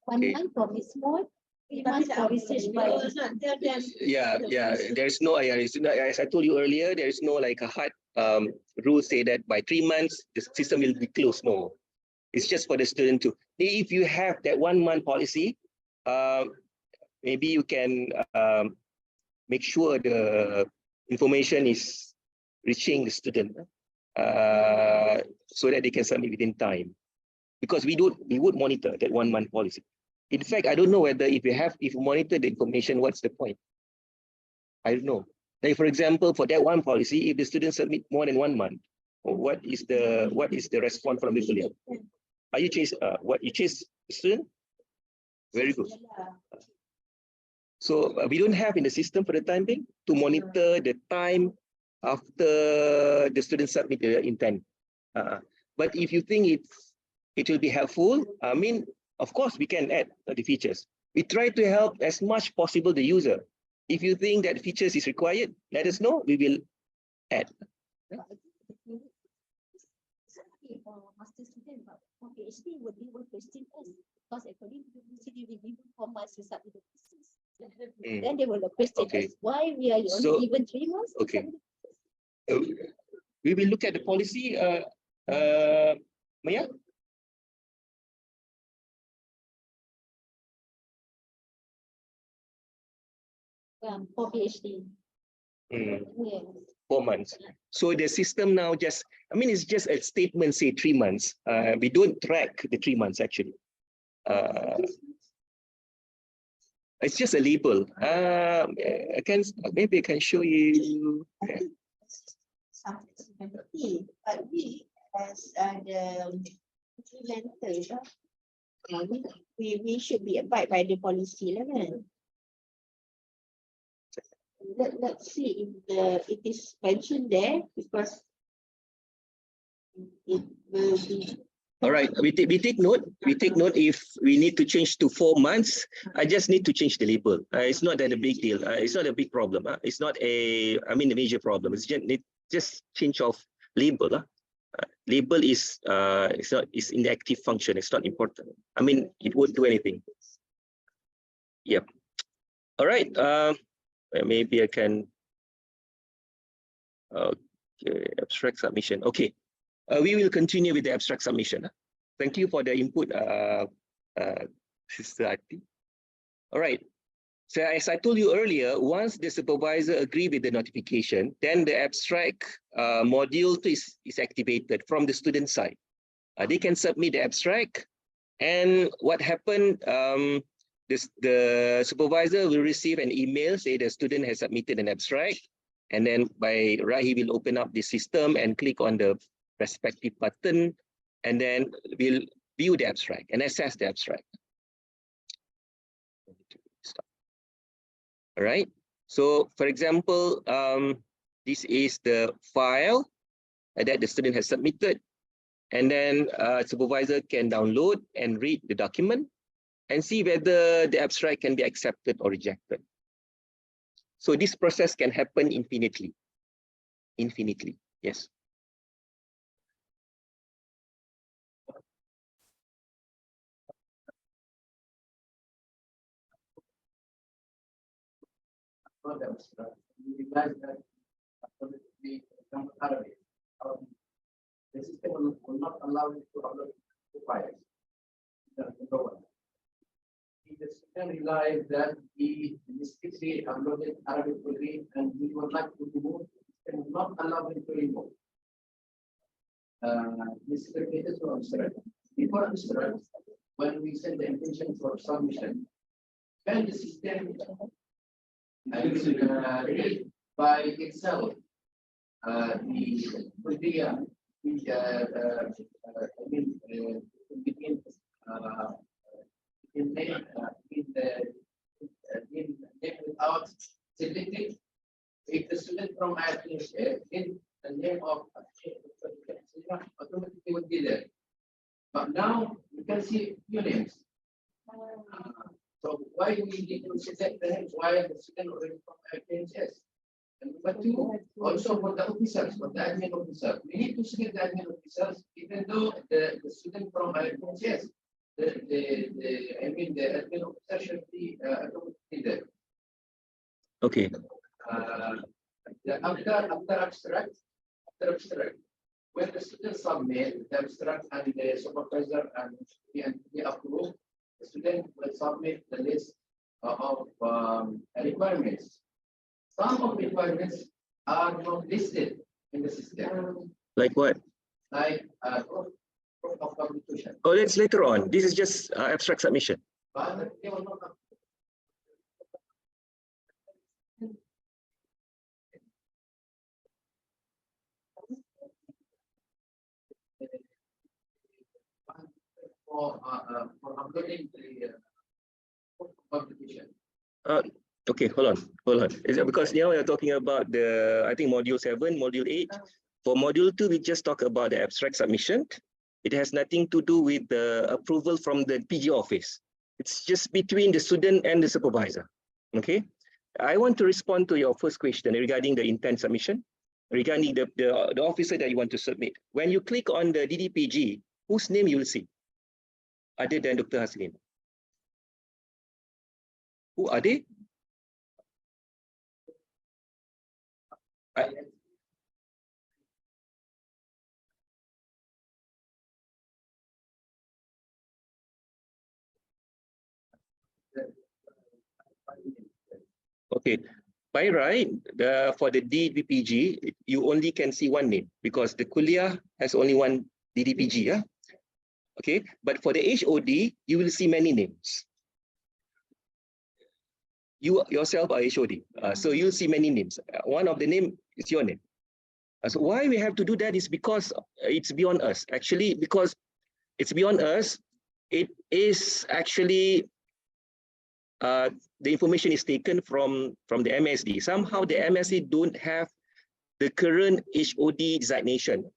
1 Okay. month for mixed mode, 3 months for research by Yeah, there's no, as I told you earlier, there is no like a hard rule say that by 3 months the system will be closed. No, it's just for the student to, if you have that 1 month policy, maybe you can make sure the information is reaching the student so that they can submit within time, because we would monitor that 1 month policy. In fact, I don't know whether if you monitor the information, what's the point? I don't know. Like for example, for that one policy, if the student submit more than 1 month, what is the response from the student? Are you chase you chase the student? Very good. So we don't have in the system for the time being to monitor the time after the student submit the intent. But if you think it will be helpful, I mean, of course, we can add the features. We try to help as much possible the user. If you think that features is required, let us know. We will add. For master student, but for PhD would be one question us, because according to the PhD, we give 4 months to submit the thesis. Then they will question us why we are only given 3 months. Okay. We will look at the policy. Maya? For PhD. Yes. 4 months. So the system now just, I mean, it's just a statement, say 3 months. We don't track the 3 months actually. It's just a label. Maybe I can show you. Some flexibility, but we as the freelancers, we should be abide by the policy, right? Let's see if it is mentioned there, because it will be. All right, we take note. We take note if we need to change to 4 months. I just need to change the label. It's not that a big deal. It's not a big problem. It's not a major problem. It's just change of label. Label is is in the active function. It's not important. I mean, it won't do anything. Yep. All right. Maybe I can. Okay, abstract submission. Okay. We will continue with the abstract submission. Thank you for the input, Sister Ati. All right. So as I told you earlier, once the supervisor agree with the notification, then the abstract module is activated from the student side. They can submit the abstract, and what happened? The supervisor will receive an email say the student has submitted an abstract, and then by right he will open up the system and click on the respective button, and then we'll view the abstract and assess the abstract. All right. So, for example, this is the file that the student has submitted, and then supervisor can download and read the document and see whether the abstract can be accepted or rejected. So this process can happen infinitely. Yes. We realized that the system will not allow you to upload the files. That's number one. can realize that the mistakes uploaded Arabic degree and we would like to remove and not allow him to remove. This is the case for Amsterdam. Before Amsterdam, when we send the intention for submission, when the system read by itself without selecting, if the student from IIUM in the name of automatically would be there. But now you can see few names. So why we need to select the names? Why the student already from IIUM? And number two, also for the officers, for the admin officer, we need to select the admin officers, even though the student from IIUM, the admin officer should be automatically there. Okay. After abstract, when the student submit the abstract and the supervisor and the approve, the student will submit the list of requirements. Some of the requirements are not listed in the system. Like what? Like proof of publication. Oh, that's later on. This is just abstract submission. But they will not for uploading the publication. Okay, hold on. Is it because now we're talking about the, I think module 7, module 8. For module 2, we just talk about the abstract submission. It has nothing to do with the approval from the PG office. It's just between the student and the supervisor. Okay. I want to respond to your first question regarding the intent submission, regarding the officer that you want to submit. When you click on the DDPG, whose name you will see other than Dr. Haslin? Who are they? Okay, by right, for the DDPG, you only can see one name because the kuliah has only one DDPG. Yeah? Okay, but for the HOD, you will see many names. You yourself are HOD, so you'll see many names. One of the name is your name. So why we have to do that is because it's beyond us. Actually, because it's beyond us, it is actually the information is taken from the MSD. Somehow the MSD don't have the current HOD designation.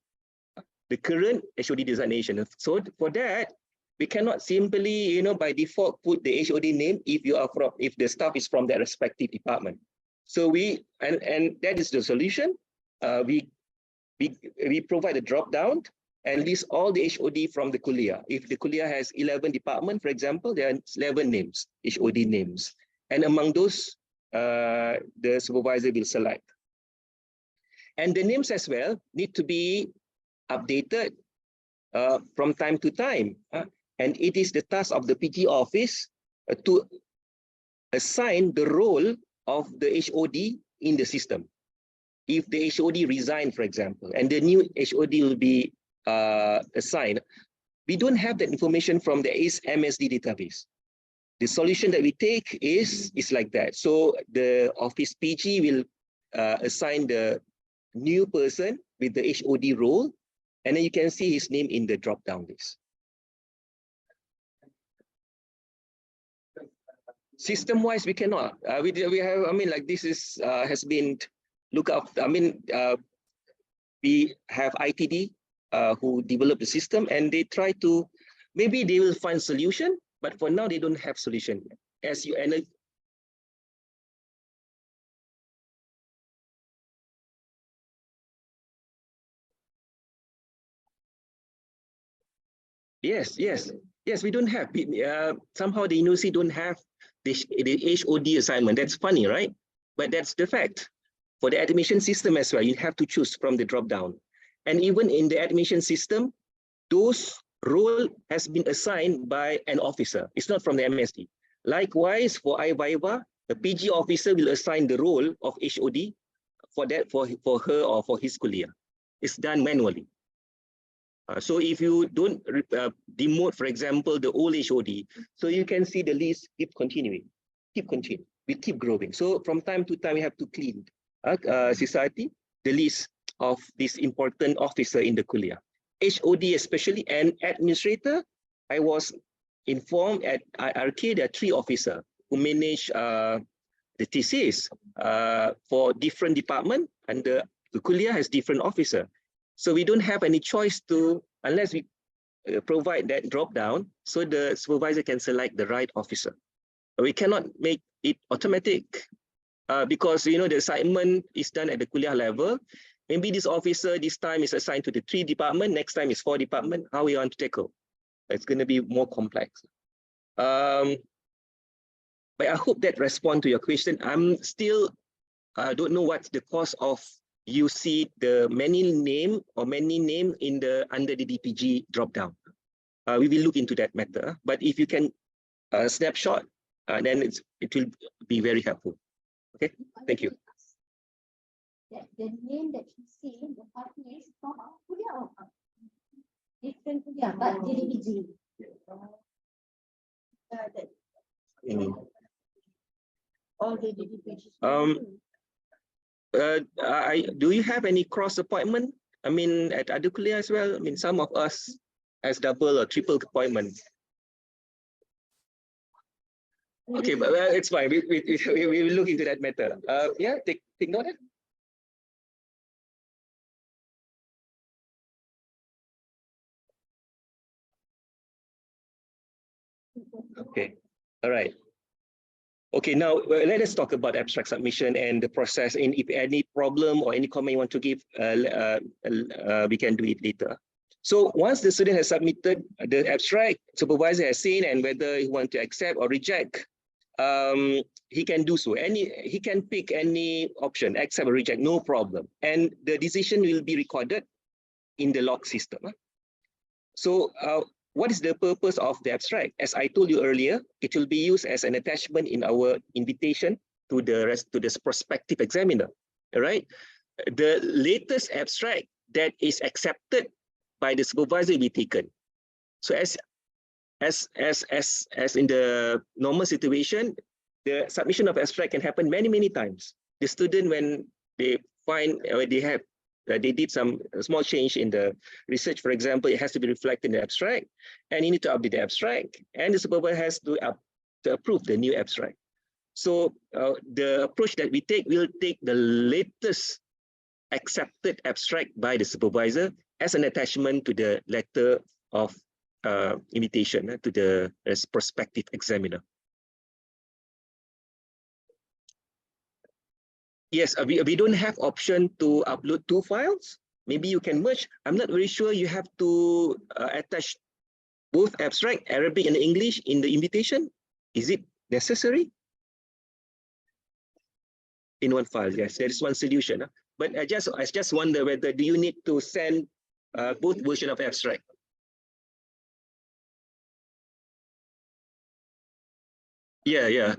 The current HOD designation. So for that, we cannot simply, by default put the HOD name if the staff is from that respective department. So and that is the solution. We provide a drop down and list all the HOD from the kuliah. If the kuliah has 11 departments, for example, there are 11 names, HOD names. And among those, the supervisor will select. And the names as well need to be updated from time to time. And it is the task of the PG office to assign the role of the HOD in the system. If the HOD resign, for example, and the new HOD will be assigned, we don't have that information from the MSD database. The solution that we take is like that. So the office PG will assign the new person with the HOD role, and then you can see his name in the drop-down list. System-wise, we cannot. We have. I mean, like this is has been looked up. I mean, we have ITD who develop the system, and they try to. Maybe they will find solution, but for now they don't have solution. As you analyze. Yes. We don't have. Somehow the university don't have the HOD assignment. That's funny, right? But that's the fact. For the admission system as well, you have to choose from the drop-down. And even in the admission system, those role has been assigned by an officer. It's not from the MSD. Likewise, for i-VIVA, the PG officer will assign the role of HOD for her or for his kuliah. It's done manually. So if you don't demote, for example, the old HOD, so you can see the list keep continuing, we keep growing. So from time to time, we have to clean society, the list of this important officer in the kuliah. HOD especially, and administrator, I was informed at IRK, there are 3 officers who manage the thesis for different department, and the kuliah has different officer. So we don't have any choice to, unless we provide that drop down, so the supervisor can select the right officer. We cannot make it automatic because the assignment is done at the kuliah level. Maybe this officer this time is assigned to the 3 department, next time is 4 department. How we want to tackle? It's going to be more complex. But I hope that respond to your question. I'm still don't know what's the cause of you see the many name in the under the DPG drop down. We will look into that matter. But if you can snapshot, then it will be very helpful. Okay, thank you. The name that you see, the partner is from kuliah or different kuliah, but DPG. All the DPG. Do you have any cross appointment? I mean, at other kuliah as well. I mean, some of us has double or triple appointment. Okay, but it's fine. We will look into that matter. Yeah, take note. Okay, all right. Okay, now let us talk about abstract submission and the process. And if any problem or any comment you want to give, we can do it later. So once the student has submitted the abstract, supervisor has seen and whether he wants to accept or reject, he can do so. He can pick any option, accept or reject, no problem. And the decision will be recorded in the log system. So what is the purpose of the abstract? As I told you earlier, it will be used as an attachment in our invitation to the prospective examiner. All right. The latest abstract that is accepted by the supervisor will be taken. So as in the normal situation, the submission of abstract can happen many times. The student, when they find they did some small change in the research, for example, it has to be reflected in the abstract, and you need to update the abstract, and the supervisor has to approve the new abstract. So the approach that we take will take the latest accepted abstract by the supervisor as an attachment to the letter of invitation to the prospective examiner. Yes, we don't have option to upload 2 files. Maybe you can merge. I'm not very sure you have to attach both abstract, Arabic and English in the invitation. Is it necessary? In one file, yes, there is one solution. But I just wonder whether do you need to send both versions of abstract? Yeah.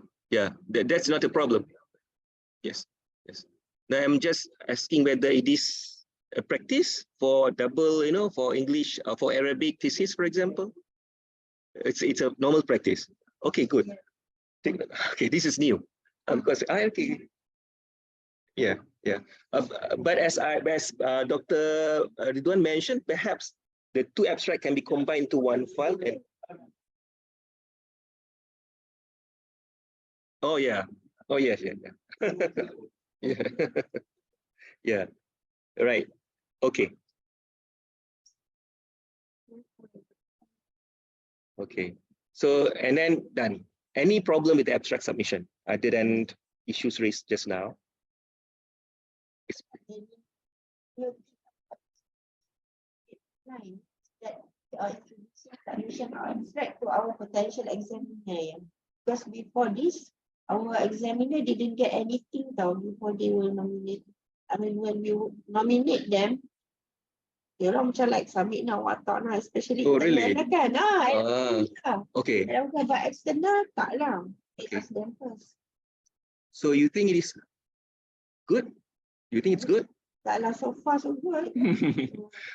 That's not a problem. Yes. Now I'm just asking whether it is a practice for double, for English, for Arabic thesis, for example. It's a normal practice. Okay, good. Okay, this is new because okay. Yeah. But as Dr. Ridwan mentioned, perhaps the 2 abstract can be combined into one file. And oh yeah. Oh yes, yeah. Yeah. Right. Okay. Okay. So and then done. Any problem with the abstract submission other than issues raised just now? That submission abstract to our potential examiner. Because before this, our examiner didn't get anything before they will nominate. I mean, when you nominate them, dia orang macam like submit now or tak now, especially Oh, internal really? kan. Okay. Kalau bukan buat external, tak lah. Okay. Ask them first. So you think it is good? You think it's good? Tak lah, so far so good.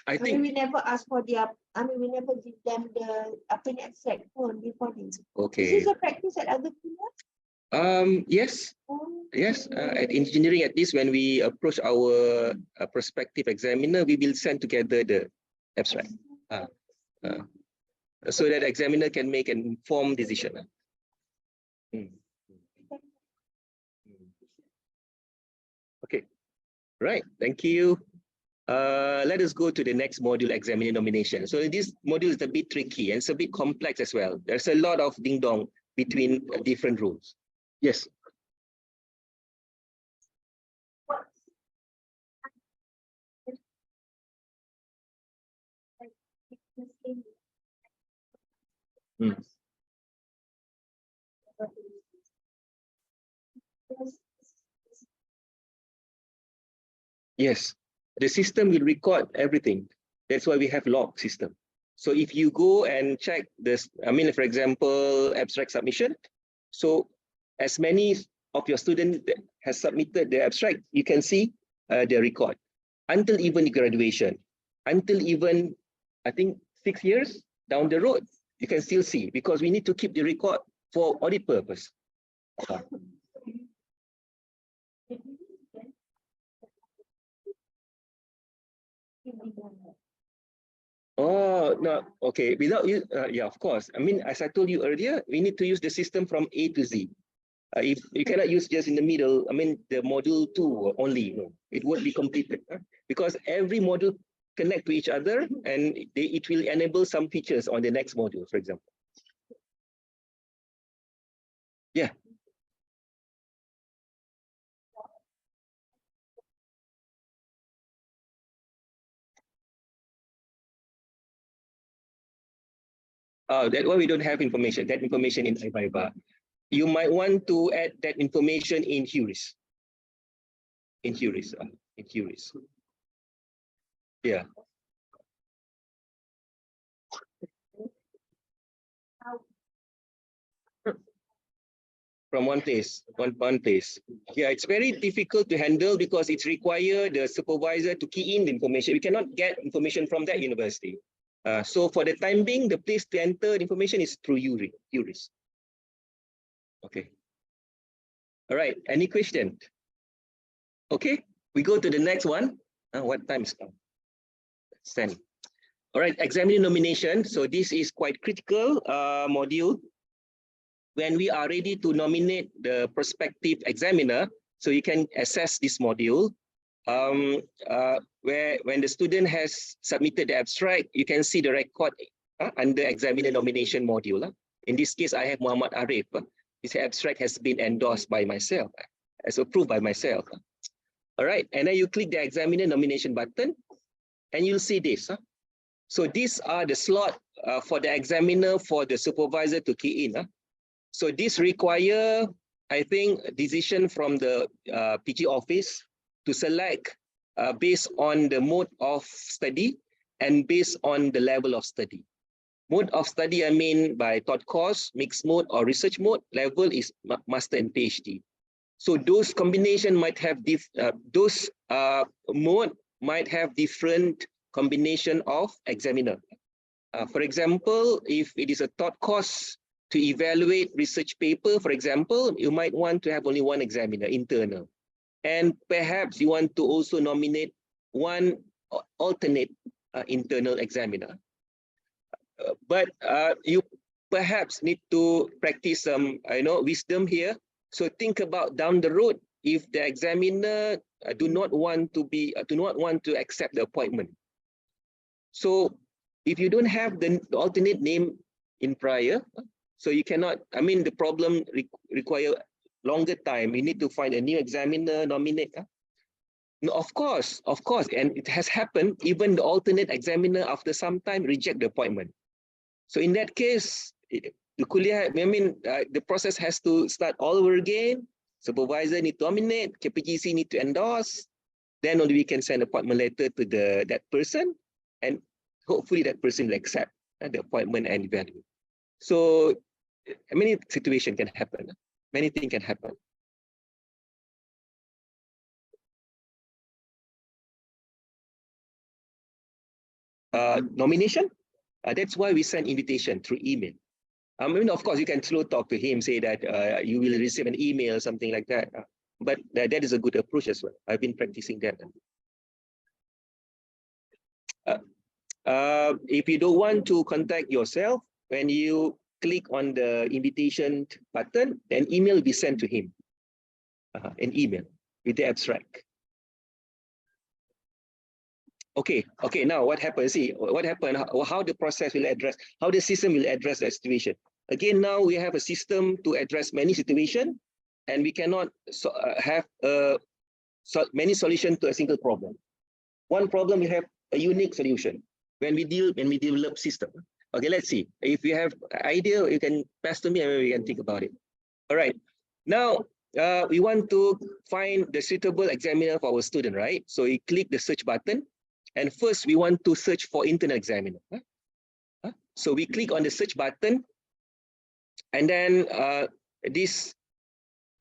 I I mean, think we never ask for their, we never give them the extract phone before this. okay. This is a practice at other schools? Yes. Yes, at engineering, at least when we approach our prospective examiner, we will send together the abstract so that the examiner can make an informed decision. Okay, right. Thank you. Let us go to the next module, examiner nomination. So this module is a bit tricky and it's a bit complex as well. There's a lot of ding dong between different rules. Yes. Yes, the system will record everything. That's why we have log system. So if you go and check this, for example, abstract submission. So as many of your students that has submitted the abstract, you can see the record until even graduation, until even, I think 6 years down the road, you can still see because we need to keep the record for audit purpose. Oh, no, okay. Without you, yeah, of course. As I told you earlier, we need to use the system from A to Z. If you cannot use just in the middle, the module 2 only, no, it won't be completed because every module connect to each other and it will enable some features on the next module, for example. Yeah. That one we don't have information. That information in i-VIVA. You might want to add that information in QRIS. In QRIS. Yeah. From one place. Yeah, it's very difficult to handle because it's require the supervisor to key in the information. We cannot get information from that university. So for the time being, the place to enter the information is through QRIS. Okay. All right. Any question? Okay. We go to the next one. What time is now? 10. All right. Examiner nomination. So this is quite critical module. When we are ready to nominate the prospective examiner, so you can assess this module. Where when the student has submitted the abstract, you can see the record under examiner nomination module. In this case, I have Muhammad Arif. His abstract has been endorsed by myself, as approved by myself. All right, and then you click the examiner nomination button, and you'll see this. So these are the slot for the examiner for the supervisor to key in. So this require, I think, decision from the PG office to select based on the mode of study and based on the level of study. Mode of study, I mean by taught course, mixed mode or research mode. Level is master and PhD. So those combination might have mode might have different combination of examiner. For example, if it is a taught course to evaluate research paper, for example, you might want to have only one examiner, internal. And perhaps you want to also nominate one alternate internal examiner. But you perhaps need to practice some, wisdom here. So think about down the road if the examiner do not want to accept the appointment. So if you don't have the alternate name in prior, so you cannot. The problem require longer time. You need to find a new examiner, nominate. No, of course, and it has happened. Even the alternate examiner after some time reject the appointment. So in that case, the kuliah, the process has to start all over again. Supervisor need to nominate, KPGC need to endorse. Then only we can send appointment letter to that person. and hopefully that person will accept the appointment and evaluate. So many situations can happen. Many things can happen. Nomination, that's why we send invitation through email. I mean, of course, you can slow talk to him, say that you will receive an email, something like that. But that is a good approach as well. I've been practicing that. If you don't want to contact yourself, when you click on the invitation button, an email will be sent to him. An email with the abstract. Okay, now what happens? See, what happened, how the process will address, how the system will address that situation. Again, now we have a system to address many situations, and we cannot have many solutions to a single problem. One problem, we have a unique solution when we develop system. Okay, let's see. If you have an idea, you can pass to me and we can think about it. All right, now we want to find the suitable examiner for our student, right? So you click the search button. And first, we want to search for internal examiner. So we click on the search button, and then this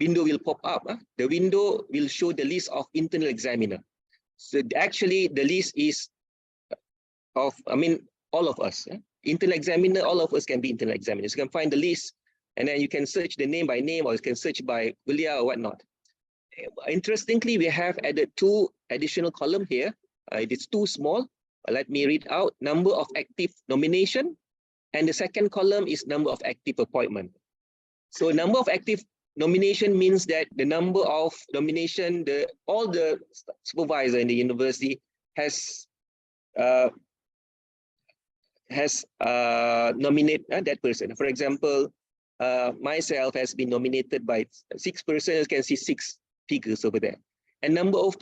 window will pop up. The window will show the list of internal examiner. So actually, the list is of, all of us. Internal examiner, all of us can be internal examiners. You can find the list, and then you can search the name by name, or you can search by kuliah or whatnot. Interestingly, we have added 2 additional columns here. It is too small. Let me read out: number of active nomination, and the second column is number of active appointment. So number of active nomination means that the number of nomination, all the supervisor in the university has nominated that person. For example, myself has been nominated by 6 persons. You can see 6 figures over there. And number of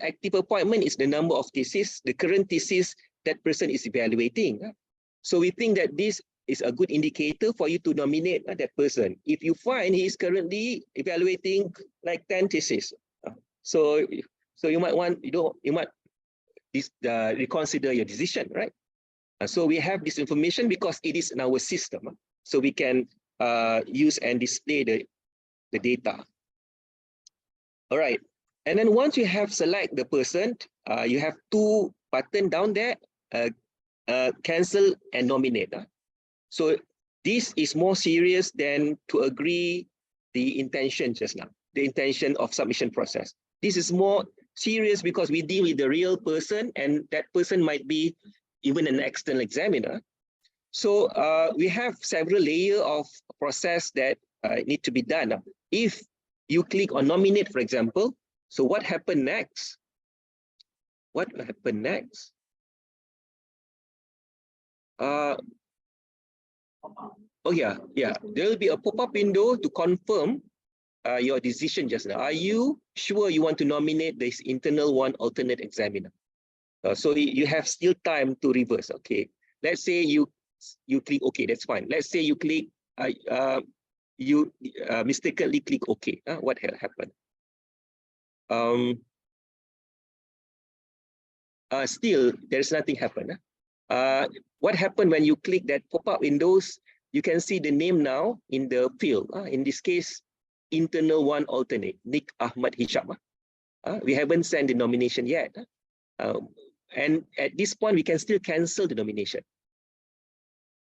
active appointment is the number of thesis, the current thesis that person is evaluating. So we think that this is a good indicator for you to nominate that person. If you find he is currently evaluating like 10 theses, so you might want, you might reconsider your decision, right? So we have this information because it is in our system, so we can use and display the data. All right. And then once you have select the person, you have 2 buttons down there, cancel and nominate. So this is more serious than to agree the intention just now, the intention of submission process. This is more serious because we deal with the real person, and that person might be even an external examiner. So we have several layers of process that need to be done. If you click on nominate, for example, so what happened next? What happened next? Oh yeah. There will be a pop-up window to confirm your decision just now. Are you sure you want to nominate this internal one alternate examiner? So you have still time to reverse. Okay. Let's say you click OK. That's fine. Let's say you click you mistakenly click OK. What happened? Still there's nothing happen. What happened when you click that pop-up windows? You can see the name now in the field. In this case, internal one alternate, Nick Ahmad Hisham. We haven't sent the nomination yet. And at this point, we can still cancel the nomination.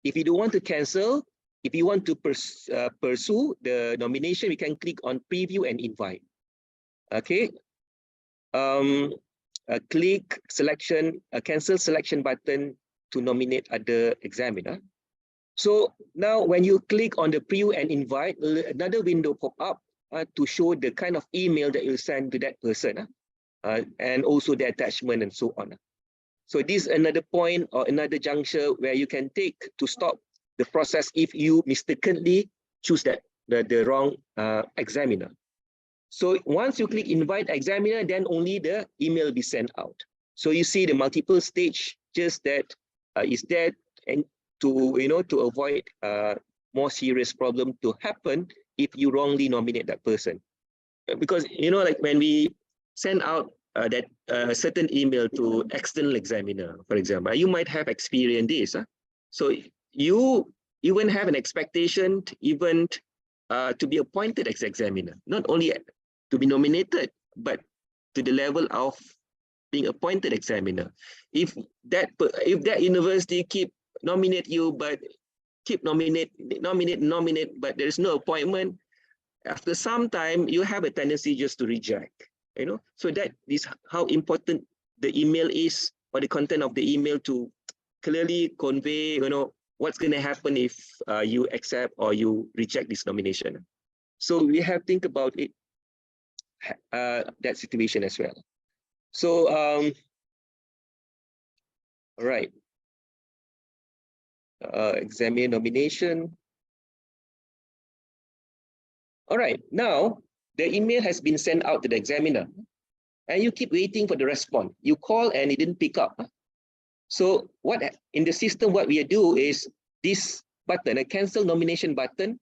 If you don't want to cancel, if you want to pursue the nomination, we can click on preview and invite. Okay. Click selection, cancel selection button to nominate other examiner. So now when you click on the preview and invite, another window pop up to show the kind of email that you send to that person, and also the attachment and so on. So this is another point or another juncture where you can take to stop the process if you mistakenly choose that the wrong examiner. So once you click invite examiner, then only the email will be sent out. So you see the multiple stage, just that is there and to avoid more serious problem to happen if you wrongly nominate that person. Because like when we send out certain email to external examiner, for example. You might have experienced this. So you even have an expectation even to be appointed as examiner, not only to be nominated, but to the level of being appointed examiner. If that university keep nominate you, but keep nominate, but there is no appointment, after some time you have a tendency just to reject. So that is how important the email is, or the content of the email, to clearly convey, what's going to happen if you accept or you reject this nomination. So we have to think about it, that situation as well. So, all right. Examiner nomination. All right, now the email has been sent out to the examiner and you keep waiting for the response. You call and it didn't pick up. So what in the system, what we do is this button, a cancel nomination button,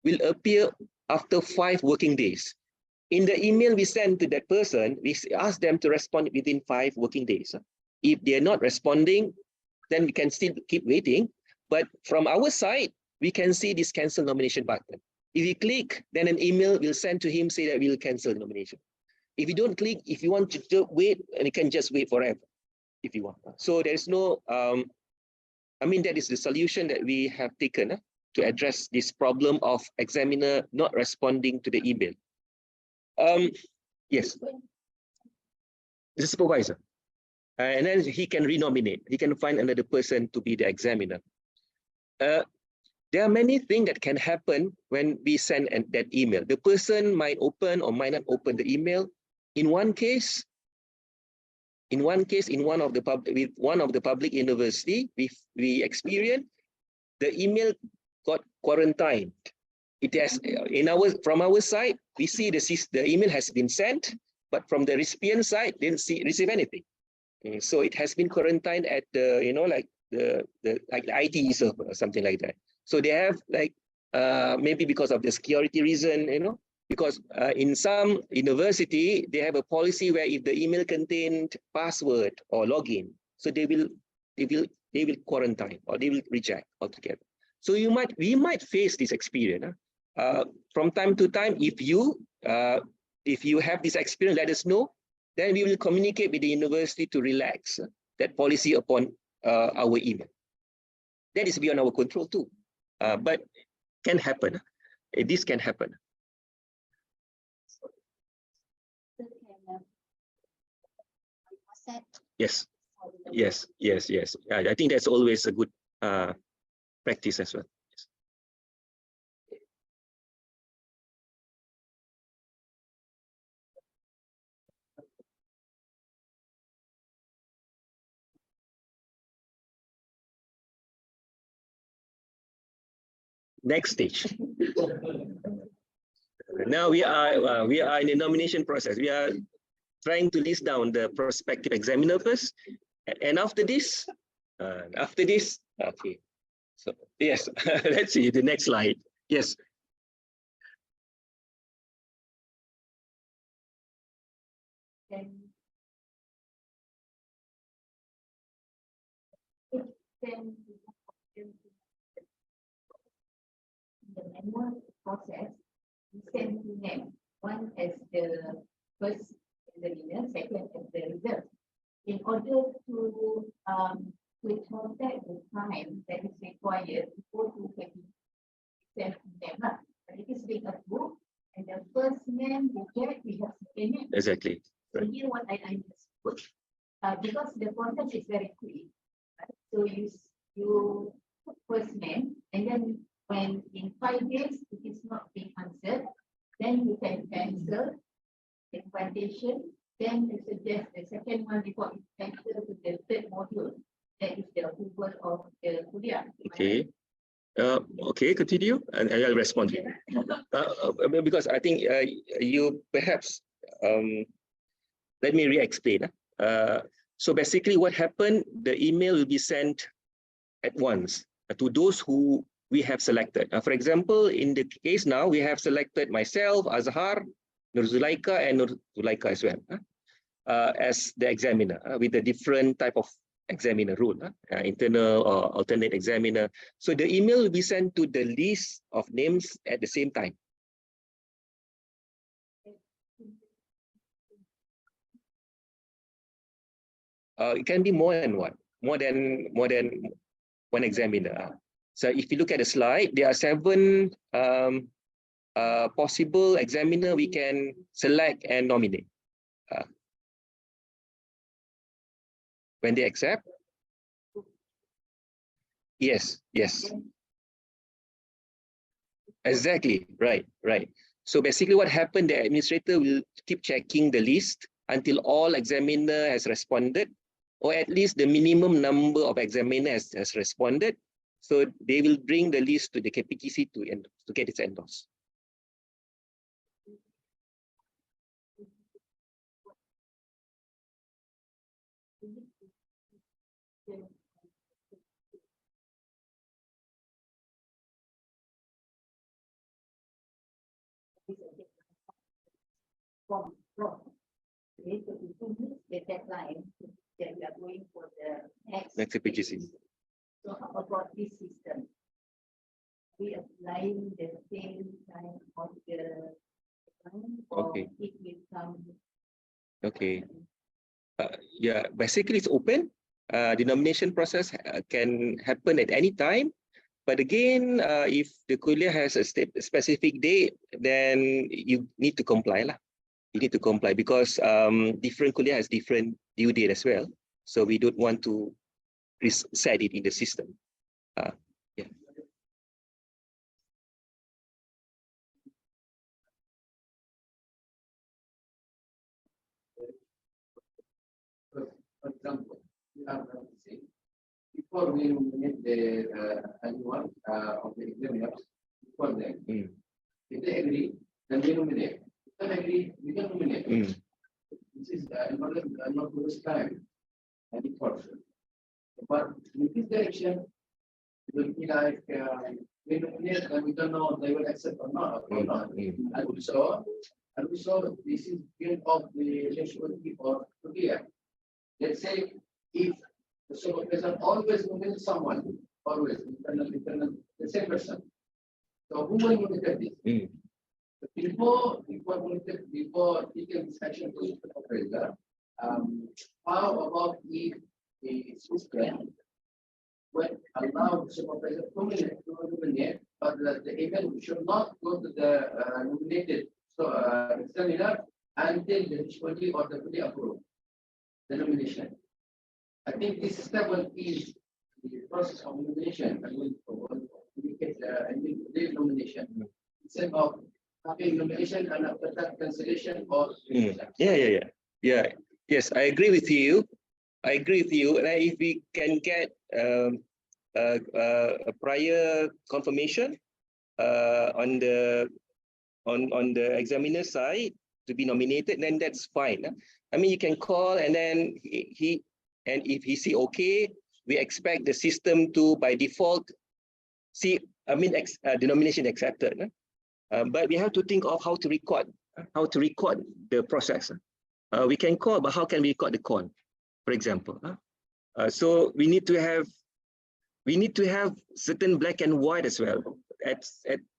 will appear after 5 working days. In the email we send to that person, we ask them to respond within 5 working days. If they're not responding, then we can still keep waiting. But from our side, we can see this cancel nomination button. If you click, then an email will send to him say that we'll cancel the nomination. If you don't click, if you want to wait, and you can just wait forever if you want. So there's no, that is the solution that we have taken to address this problem of examiner not responding to the email. Yes, the supervisor. And then he can renominate. He can find another person to be the examiner. There are many things that can happen when we send that email. The person might open or might not open the email. In one case, in one of the public university, we experienced the email got quarantined. It has from our side, we see the email has been sent, but from the recipient side, didn't receive anything. So it has been quarantined at the like the IT server or something like that. So they have maybe because of the security reason, because in some university they have a policy where if the email contained password or login, so they will quarantine or they will reject altogether. So we might face this experience from time to time. If you have this experience, let us know. Then we will communicate with the university to relax that policy upon our email. That is beyond our control too, but can happen. This can happen. Yes. I think that's always a good practice as well. Next stage. Now we are in the nomination process. We are trying to list down the prospective examiner first, and after this, okay. So yes, let's see the next slide. Yes. The manual process, we send to them. One as the first examiner, second as the result. In order to contact the time that is required before to send to them. But it is being approved, and the first name reject, we have second name. Exactly. So here what I just put, because the process is very quick. Right? So you put first name, and then when in 5 days it is not being answered, then you can cancel the invitation. Then you suggest the second one before you cancel to the third module. That is the approval of the kuliah. Okay. Okay, continue, and I'll respond. Because I think you perhaps let me re-explain. So basically, what happened? The email will be sent at once to those who we have selected. For example, in the case now, we have selected myself, Azhar, Nur Zulaika, and Nur Zulaika as well. as the examiner with the different type of examiner rule, internal or alternate examiner. So the email will be sent to the list of names at the same time. It can be more than one, more than one examiner. So if you look at the slide, there are 7 possible examiner we can select and nominate. When they accept, yes, exactly, right. So basically what happened, the administrator will keep checking the list until all examiner has responded, or at least the minimum number of examiners has responded. So they will bring the list to the KPTC to get it endorsed. The deadline that we are going for the next KPTC. So how about this system? We applying the same time of the Okay. It will come. Okay. Yeah, basically it's open. The nomination process can happen at any time. But again, if the kuliah has a specific date, then you need to comply lah. You need to comply because different kuliah has different due date as well. So we don't want to set it in the system. Yeah. For example, you have to say, before we nominate the anyone of the examiners, before them, if they agree, then we nominate. If they agree, we can nominate. This is important, not to waste time and effort. But in this direction, it will be like we nominate and we don't know they will accept or not. And also, this is built of the eligibility for kuliah. Let's say if the supervisor always nominates someone, always internal, the same person. So who will nominate this? Before taking this action to the supervisor, how about if the system will allow the supervisor to nominate, but the event should not go to the nominated examiner until the eligibility or the fully approved the nomination. I think this system will ease the process of nomination and will indicate the nomination instead of having nomination and after that cancellation or Yeah. Yes, I agree with you. And if we can get a prior confirmation on the examiner side to be nominated, then that's fine. I mean, you can call and then if he say okay, we expect the system to by default see. I mean, the nomination accepted. But we have to think of how to record the process. We can call, but how can we record the call, for example? So we need to have certain black and white as well at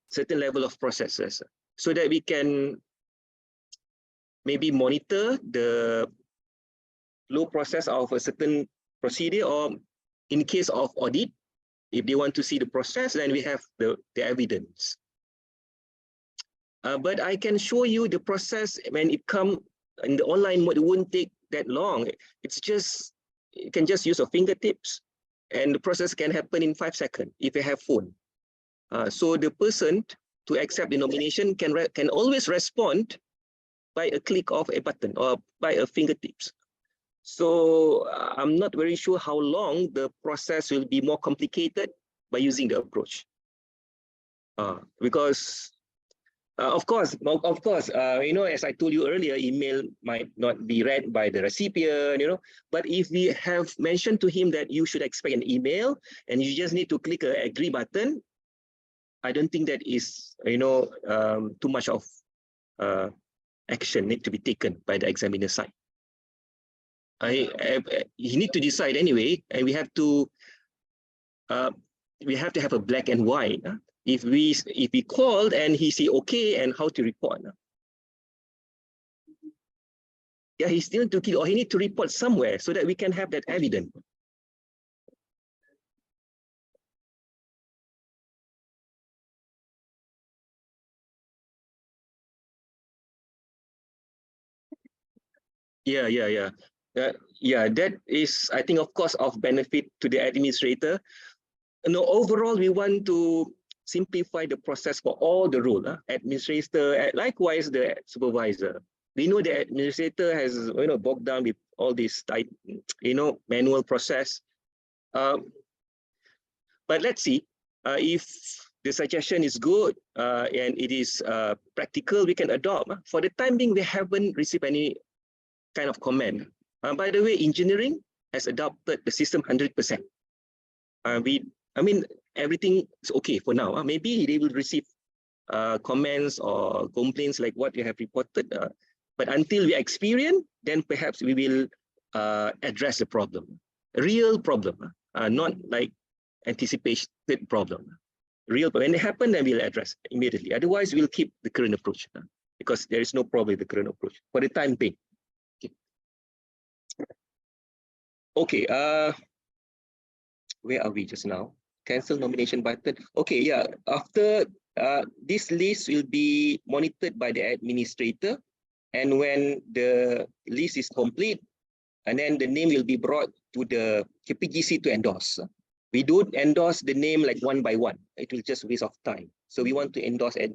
certain level of processes, so that we can maybe monitor the flow process of a certain procedure, or in case of audit, if they want to see the process, then we have the evidence. But I can show you the process when it comes in the online mode. It won't take that long. It's just, you can just use your fingertips and the process can happen in 5 seconds if you have phone. So the person to accept the nomination can always respond by a click of a button or by a fingertips. So I'm not very sure how long the process will be more complicated by using the approach. Because of course, as I told you earlier, email might not be read by the recipient, but if we have mentioned to him that you should expect an email and you just need to click an agree button, I don't think that is, too much of action need to be taken by the examiner side. he need to decide anyway, and we have to have a black and white. If we called and he say okay, and how to report. Yeah, he still to kill, or he need to report somewhere so that we can have that evidence. Yeah. Yeah, that is, I think, of course, of benefit to the administrator. No, overall, we want to simplify the process for all the role, administrator, likewise the supervisor. We know the administrator has, bogged down with all this type, manual process. But let's see if the suggestion is good and it is practical, we can adopt. For the time being, we haven't received any kind of comment. By the way, engineering has adopted the system 100%. I mean, everything is okay for now. Maybe they will receive comments or complaints like what you have reported. But until we experience, then perhaps we will address the problem. A real problem, not like anticipated problem. Real, when it happens, then we'll address immediately. Otherwise, we'll keep the current approach because there is no problem with the current approach for the time being. Okay, where are we just now? Cancel nomination button. Okay, yeah. After this list will be monitored by the administrator, and when the list is complete, and then the name will be brought to the KPGC to endorse. We don't endorse the name like one by one. It will just waste of time. So we want to endorse as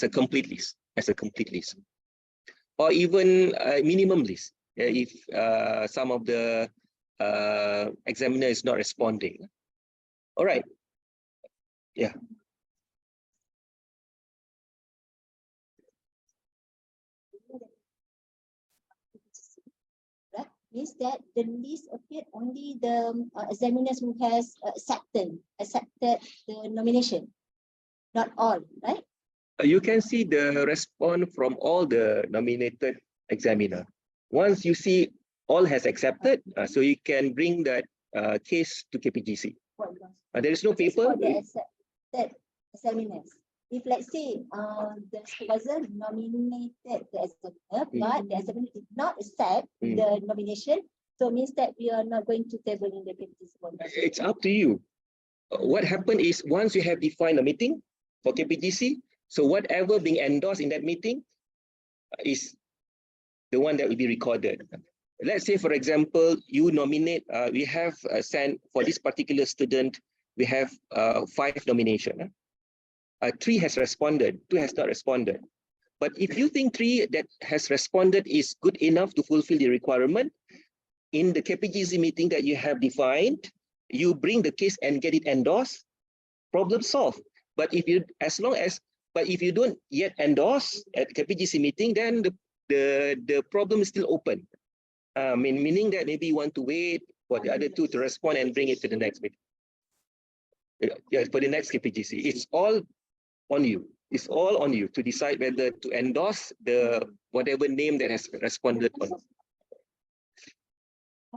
a complete list, or even a minimum list. If some of the examiner is not responding. All right. Yeah. Means that the list appeared only the examiners who has accepted the nomination, not all, right? You can see the response from all the nominated examiner. Once you see all has accepted, so you can bring that case to KPGC. There is no paper. The accepted examiners. If let's say the supervisor nominated the examiner, but the examiner did not accept the nomination, so it means that we are not going to table in the KPGC. It's up to you. What happened is once you have defined a meeting for KPGC, so whatever being endorsed in that meeting is the one that will be recorded. Let's say, for example, you nominate, we have sent for this particular student, we have 5 nominations. 3 has responded, 2 has not responded. But if you think 3 that has responded is good enough to fulfill the requirement, in the KPGC meeting that you have defined, you bring the case and get it endorsed, problem solved. But if you, if you don't yet endorse at KPGC meeting, then the problem is still open. Meaning that maybe you want to wait for the other 2 to respond and bring it to the next meeting. Yeah, for the next KPGC. It's all on you. It's all on you to decide whether to endorse the whatever name that has responded on.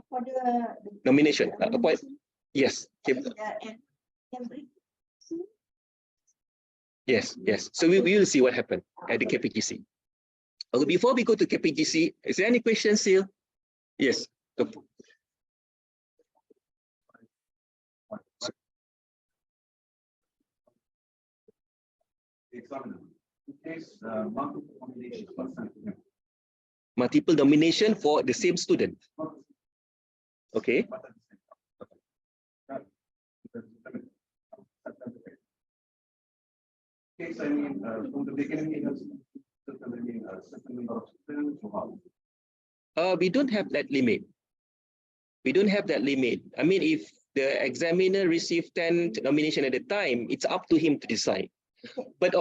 For the Nomination. Yes. Yes. So we will see what happened at the KPGC. Okay, before we go to KPGC, is there any questions here? Yes. Multiple nomination for the same student. Okay. From the beginning, we don't have that limit. We don't have that limit. I mean, if the examiner received 10 nomination at a time, it's up to him to decide. But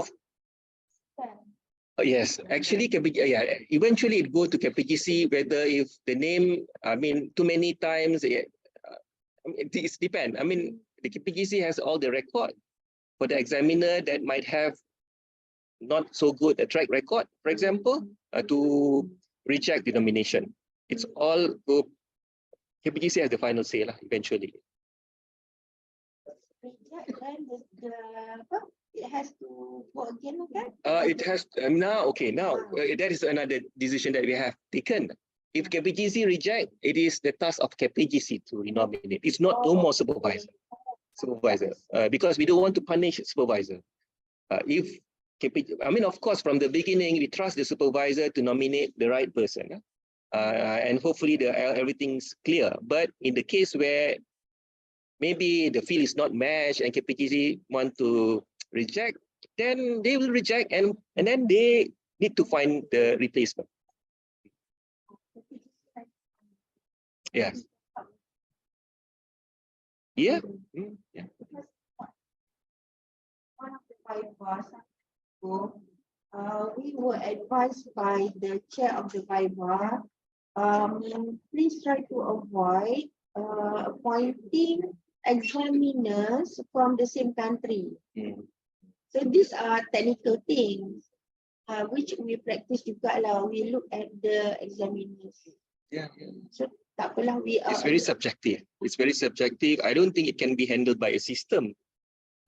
yes, actually, eventually it go to KPGC whether if the name, too many times, it depends. The KPGC has all the record for the examiner that might have not so good a track record, for example, to reject the nomination. It's all go. KPGC has the final say lah, eventually. Then it has to go again, okay? It has now. Okay, now that is another decision that we have taken. If KPGC reject, it is the task of KPGC to renominate. It's not no more supervisor. Because we don't want to punish supervisor. If KPG, I mean, of course, from the beginning, we trust the supervisor to nominate the right person, and hopefully everything's clear. But in the case where maybe the field is not matched and KPGC want to reject, then they will reject, and then they need to find the replacement. Yes. Yeah. Yeah. One of the iVIVA, we were advised by the chair of the iVIVA, please try to avoid appointing examiners from the same country. So these are technical things which we practice juga lah. We look at the examiners. Yeah. So tak apalah, we are. It's very subjective. It's very subjective. I don't think it can be handled by a system.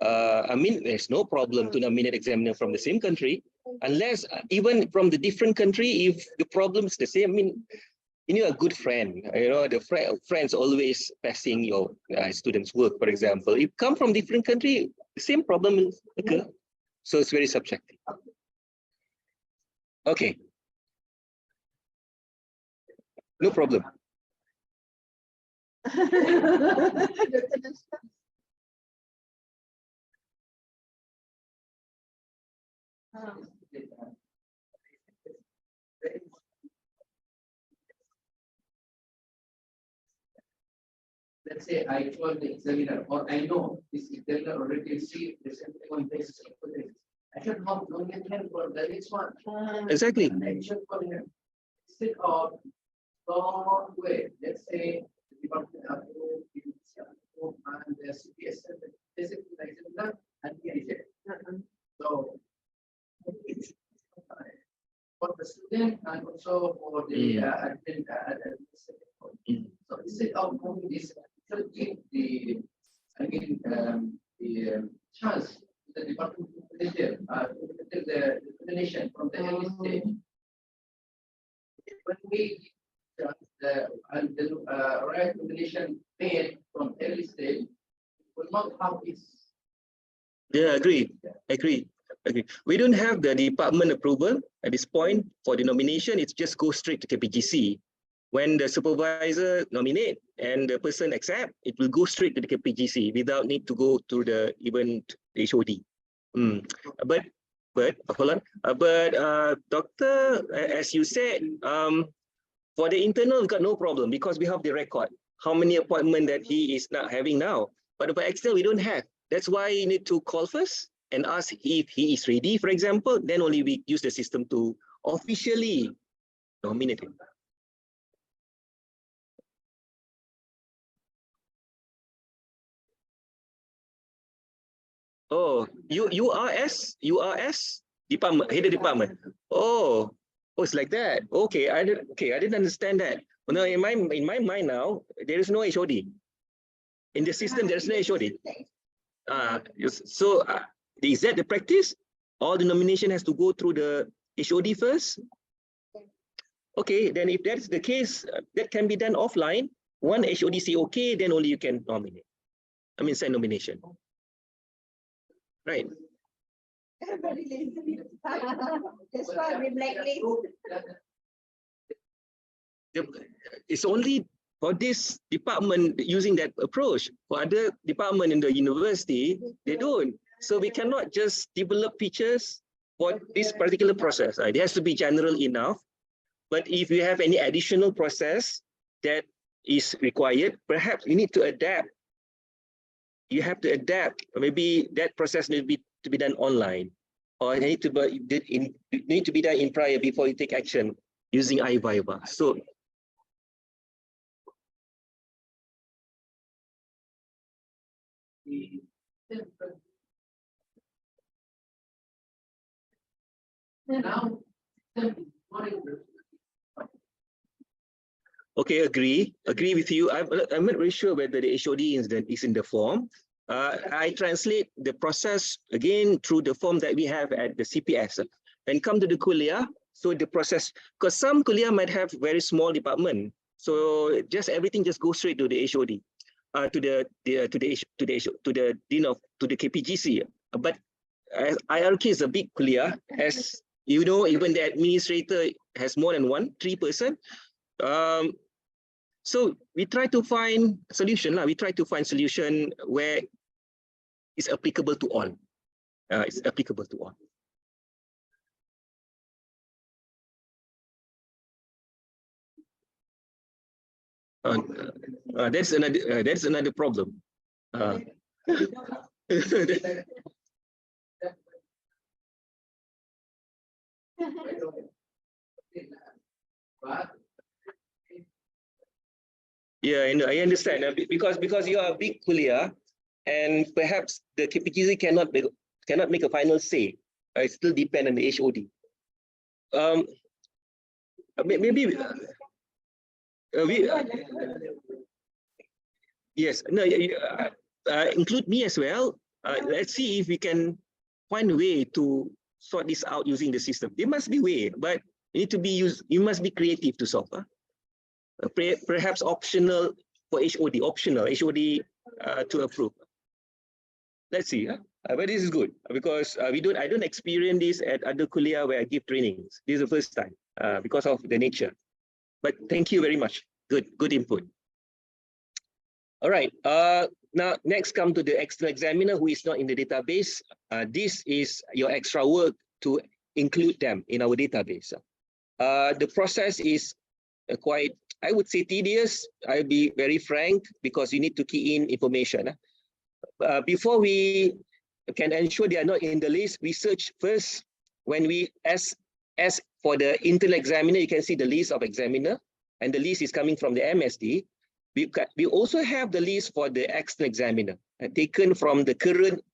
I mean, there's no problem to nominate examiner from the same country, unless even from the different country, if the problem is the same. I mean, you know, a good friend, you know, the friends always passing your students' work, for example. If come from different country, the same problem will occur. So it's very subjective. Okay. No problem. Let's say I told the examiner, or I know this examiner already received the same thing on this. I should not nominate him for the next one. Exactly. And I should call him instead of long way. Let's say the department of and the CPS basically the examiner and he reject. So for the student and also for the so instead of moving this, should give the chance to the department to take the explanation from the early stage. When we the right combination made from early stage, will not have this. Yeah, agree. We don't have the department approval at this point for the nomination. It's just go straight to KPGC. When the supervisor nominate and the person accept, it will go straight to the KPGC without need to go to the HOD. But hold on. Doctor, as you said, for the internal, we got no problem because we have the record. How many appointments that he is not having now? But for external, we don't have. That's why you need to call first and ask if he is ready, for example. Then only we use the system to officially nominate him. Oh, URS department, head of department. Oh, it's like that. Okay, I didn't understand that. Well, now in my mind now, there is no HOD. In the system, there is no HOD. So is that the practice? All the nomination has to go through the HOD first? Okay, then if that's the case, that can be done offline. One HOD say okay, then only you can nominate. I mean, send nomination. Right. Very lazy. That's why we blacklist. It's only for this department using that approach. For other department in the university, they don't. So we cannot just develop features for this particular process. It has to be general enough. But if you have any additional process that is required, perhaps you need to adapt. You have to adapt. Maybe that process needs to be done online, or it need to be done in prior before you take action using i-VIVA. So now Okay, agree with you. I'm not really sure whether the HOD is in the form. I translate the process again through the form that we have at the CPS. And come to the kuliah, so the process, because some kuliah might have very small department, so just everything just goes straight to the HOD, to the dean of the KPGC. But IRK is a big kuliah, as you know, even the administrator has more than 3 person. So we try to find solution. We try to find solution where it's applicable to all. It's applicable to all. That's another problem. Yeah, I understand because you are a big kuliah, and perhaps the KPGC cannot make a final say. It still depends on the HOD. Maybe yes, no, include me as well. Let's see if we can find a way to sort this out using the system. There must be a way, but you must be creative to solve. Perhaps optional for HOD, HOD to approve. Let's see. But this is good because I don't experience this at other kuliah where I give trainings. This is the first time because of the nature. But thank you very much. Good input. All right. Now next come to the external examiner who is not in the database. This is your extra work to include them in our database. The process is quite, I would say, tedious. I'll be very frank because you need to key in information. Before we can ensure they are not in the list, we search first. When we as for the internal examiner, you can see the list of examiner, and the list is coming from the MSD. We also have the list for the external examiner, taken from the current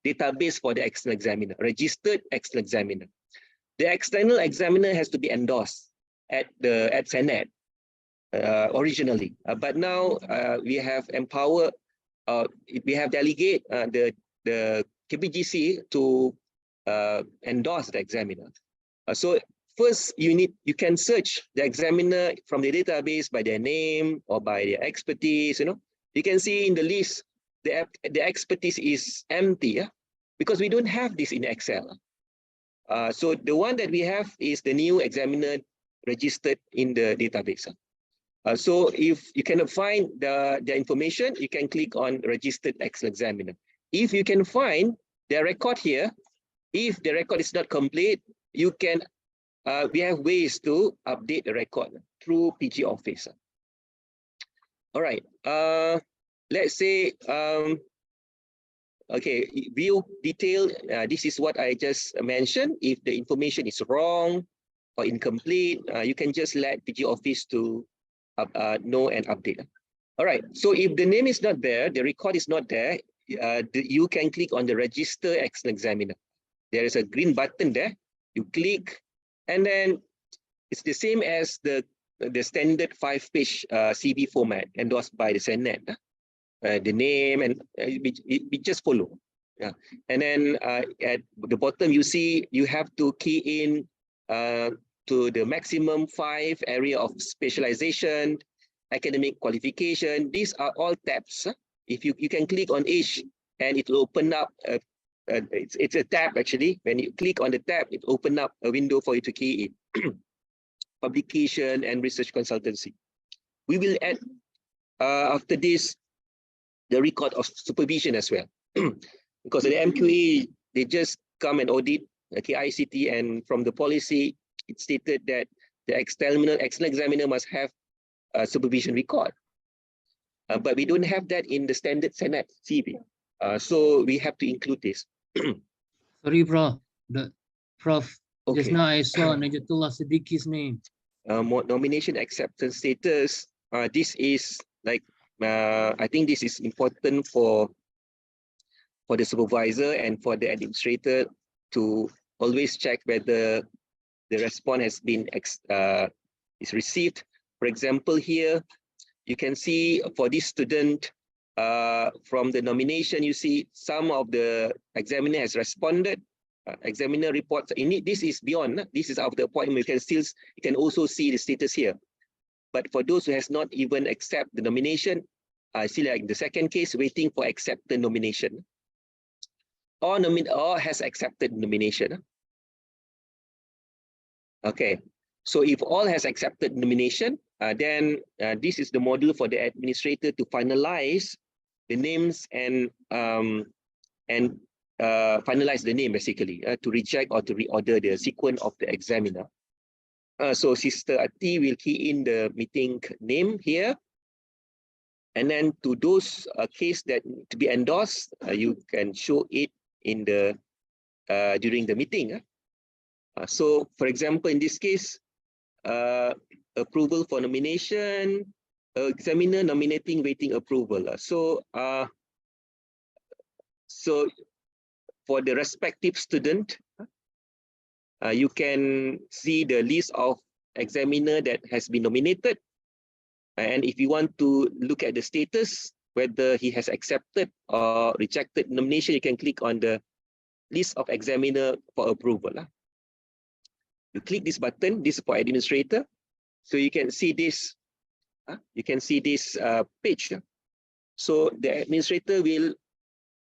database for the external examiner, registered external examiner. The external examiner has to be endorsed at Senate originally, but now we have empowered, we have delegate the KPGC to endorse the examiner. So first, you can search the examiner from the database by their name or by their expertise. You can see in the list the expertise is empty, because we don't have this in Excel. So the one that we have is the new examiner registered in the database. So if you cannot find the information, you can click on registered external examiner. If you can find the record here, if the record is not complete, you can we have ways to update the record through PG Office. All right. Let's say, okay, view detail. This is what I just mentioned. If the information is wrong or incomplete, you can just let PG Office to know and update. All right. So if the name is not there, the record is not there, you can click on the register external examiner. There is a green button there. You click, and then it's the same as the standard 5-page CV format endorsed by the Senate. The name and we just follow. Yeah. And then at the bottom, you see you have to key in to the maximum 5 area of specialization, academic qualification. These are all tabs. If you can click on each, and it will open up. It's a tab actually. When you click on the tab, it opens up a window for you to key in. Publication and research consultancy. We will add after this the record of supervision as well, because the MQA, they just come and audit KICT, and from the policy it stated that the external examiner must have a supervision record, but we don't have that in the standard Senate CV, so we have to include this. Sorry, Prof. Prof. Okay. Just now I saw Najatullah Siddiqui's name. Nomination acceptance status. This is like, I think this is important for the supervisor and for the administrator to always check whether the response has been is received For example, here, you can see for this student, from the nomination, you see some of the examiner has responded. Examiner reports in it. This is beyond. This is after appointment. You can also see the status here. But for those who has not even accept the nomination, I see like the second case waiting for accepted nomination. Or has accepted nomination. Okay. So if all has accepted nomination, then this is the module for the administrator to finalize the names and finalize the name basically to reject or to reorder the sequence of the examiner. So Sister Ati will key in the meeting name here. And then to those case that to be endorsed, you can show it in the during the meeting. So for example, in this case, approval for nomination, examiner nominating waiting approval. So for the respective student, you can see the list of examiner that has been nominated. And if you want to look at the status, whether he has accepted or rejected nomination, you can click on the list of examiner for approval. You click this button, this is for administrator. So you can see this, page. So the administrator will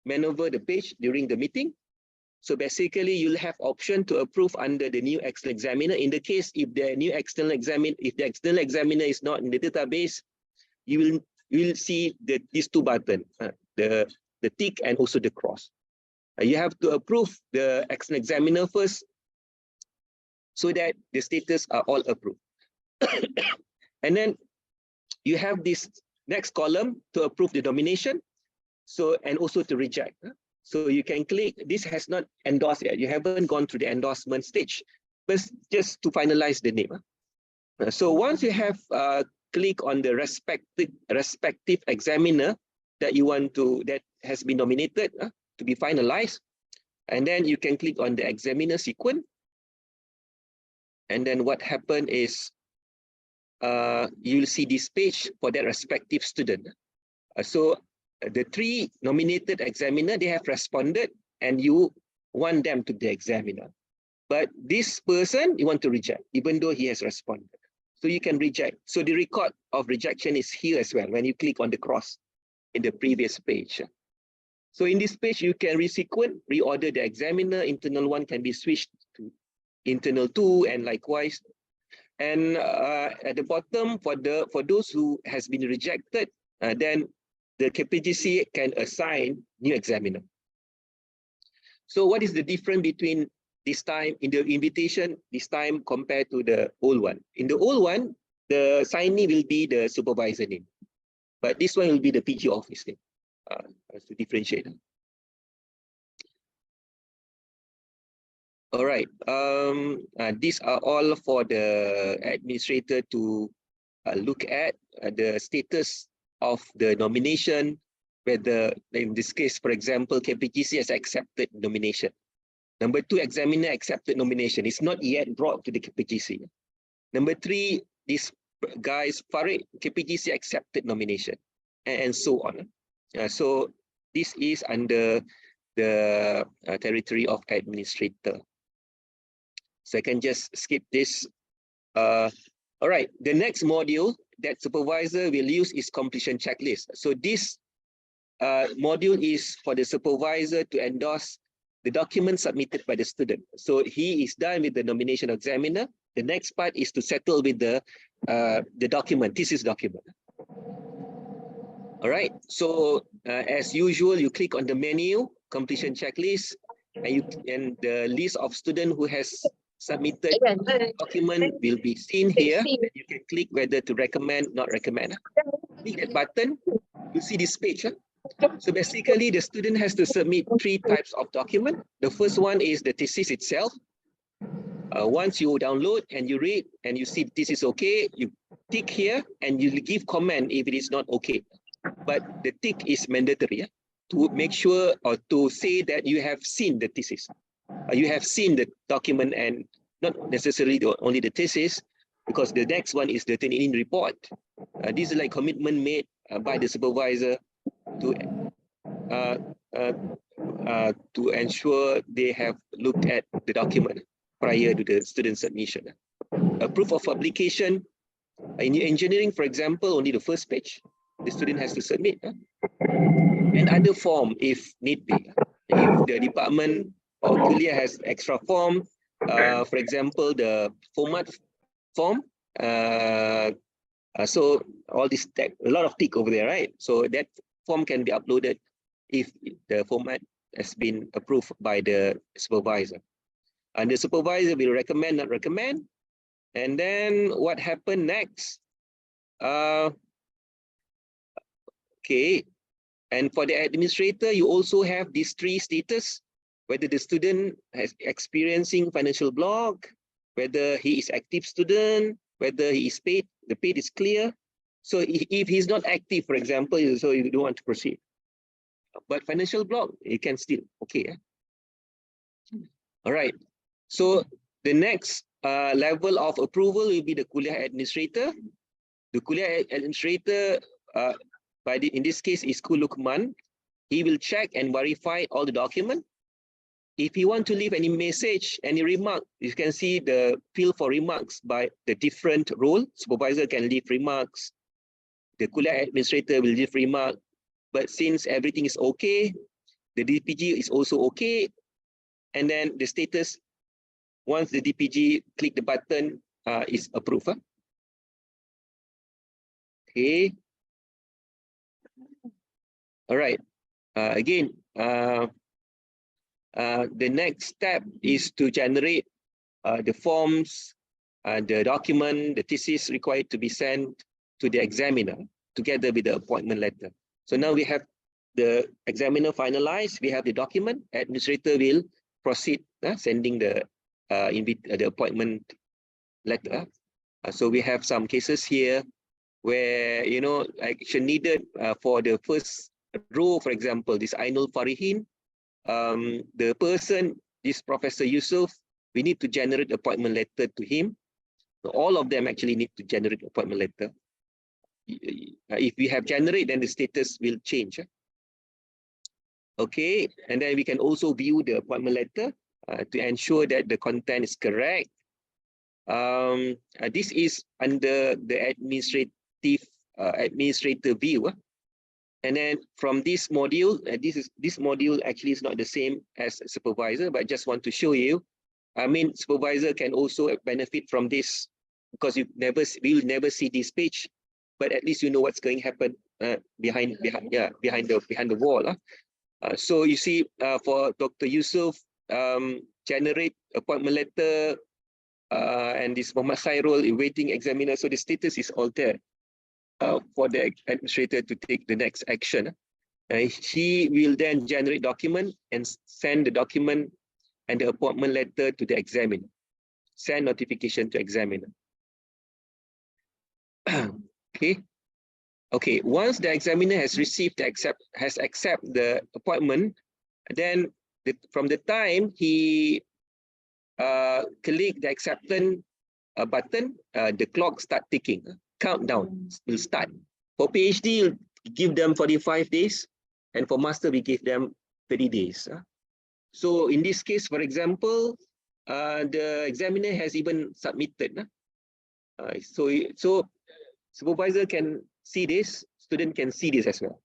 maneuver the page during the meeting. So basically, you'll have option to approve under the new external examiner. In the case, if the new external examiner, if the external examiner is not in the database, you will see these two buttons, the tick and also the cross. You have to approve the external examiner first, so that the status are all approved. And then you have this next column to approve the nomination, and also to reject. So you can click, this has not endorsed yet. You haven't gone through the endorsement stage, but just to finalize the name. So once you have click on the respective examiner that you want to, that has been nominated to be finalized, and then you can click on the examiner sequence. And then what happened is you'll see this page for that respective student. So the 3 nominated examiner, they have responded and you want them to the examiner. But this person, you want to reject, even though he has responded. So you can reject. So the record of rejection is here as well when you click on the cross in the previous page. So in this page, you can resequence, reorder the examiner. Internal 1 can be switched to internal 2 and likewise. And at the bottom, for those who has been rejected, then the KPGC can assign new examiner. So what is the difference between this time in the invitation, this time compared to the old one? In the old one, the signee will be the supervisor name, but this one will be the PG office name, to differentiate. All right, these are all for the administrator to look at the status of the nomination, whether in this case, for example, KPGC has accepted nomination. Number 2, examiner accepted nomination. It's not yet brought to the KPGC. Number 3, this guys, Farid, KPGC accepted nomination, and so on. So this is under the territory of administrator. So I can just skip this. All right, the next module that supervisor will use is completion checklist. So this module is for the supervisor to endorse the document submitted by the student. So he is done with the nomination examiner. The next part is to settle with the document, thesis document. All right, so as usual, you click on the menu, completion checklist, and the list of students who has submitted document will be seen here. You can click whether to recommend, not recommend. Click that button, you see this page. So basically, the student has to submit 3 types of document. The first one is the thesis itself. Once you download and you read and you see this is okay, you tick here and you give comment if it is not okay. But the tick is mandatory to make sure or to say that you have seen the thesis. You have seen the document and not necessarily only the thesis, because the next one is the turn-in report. This is like commitment made by the supervisor to ensure they have looked at the document prior to the student submission. A proof of publication in engineering, for example, only the first page the student has to submit. And other form if need be. If the department or kuliah has extra form, for example, the format form. So all this a lot of tick over there, right? So that form can be uploaded if the format has been approved by the supervisor. And the supervisor will recommend, not recommend. And then what happened next? Okay. And for the administrator, you also have these three status, whether the student is experiencing financial block, whether he is active student, whether he is paid, the paid is clear. So if he's not active, for example, so you don't want to proceed. But financial block, you can still, okay. All right. So the next level of approval will be the kuliah administrator. The kuliah administrator, in this case, is Ku Lukman. He will check and verify all the document. If you want to leave any message, any remark, you can see the field for remarks by the different role. Supervisor can leave remarks. The kuliah administrator will leave remark. But since everything is okay, the DPG is also okay. And then the status, once the DPG click the button, is approved. Okay. All right. Again, the next step is to generate the forms, the document, the thesis required to be sent to the examiner together with the appointment letter. So now we have the examiner finalized, we have the document, administrator will proceed sending the appointment letter. So we have some cases here where, you know, action needed for the first row, for example, this Ainul Farihin, the person, this Professor Yusuf, we need to generate appointment letter to him. So all of them actually need to generate appointment letter. If we have generate, then the status will change. Okay, and then we can also view the appointment letter to ensure that the content is correct. This is under the administrative view. And then from this module, this module actually is not the same as supervisor, but I just want to show you. I mean, supervisor can also benefit from this because we will never see this page, but at least you know what's going to happen behind the wall. So you see, for Dr. Yusuf, generate appointment letter, and this Muhammad Khairul awaiting examiner. So the status is all there for the administrator to take the next action. He will then generate document and send the document and the appointment letter to the examiner. Send notification to examiner. Okay. Once the examiner has received accept the appointment, then from the time he click the acceptance button, the clock start ticking. Countdown will start. For PhD, we'll give them 45 days, and for master, we give them 30 days. So in this case, for example, the examiner has even submitted. So supervisor can see this, student can see this as well.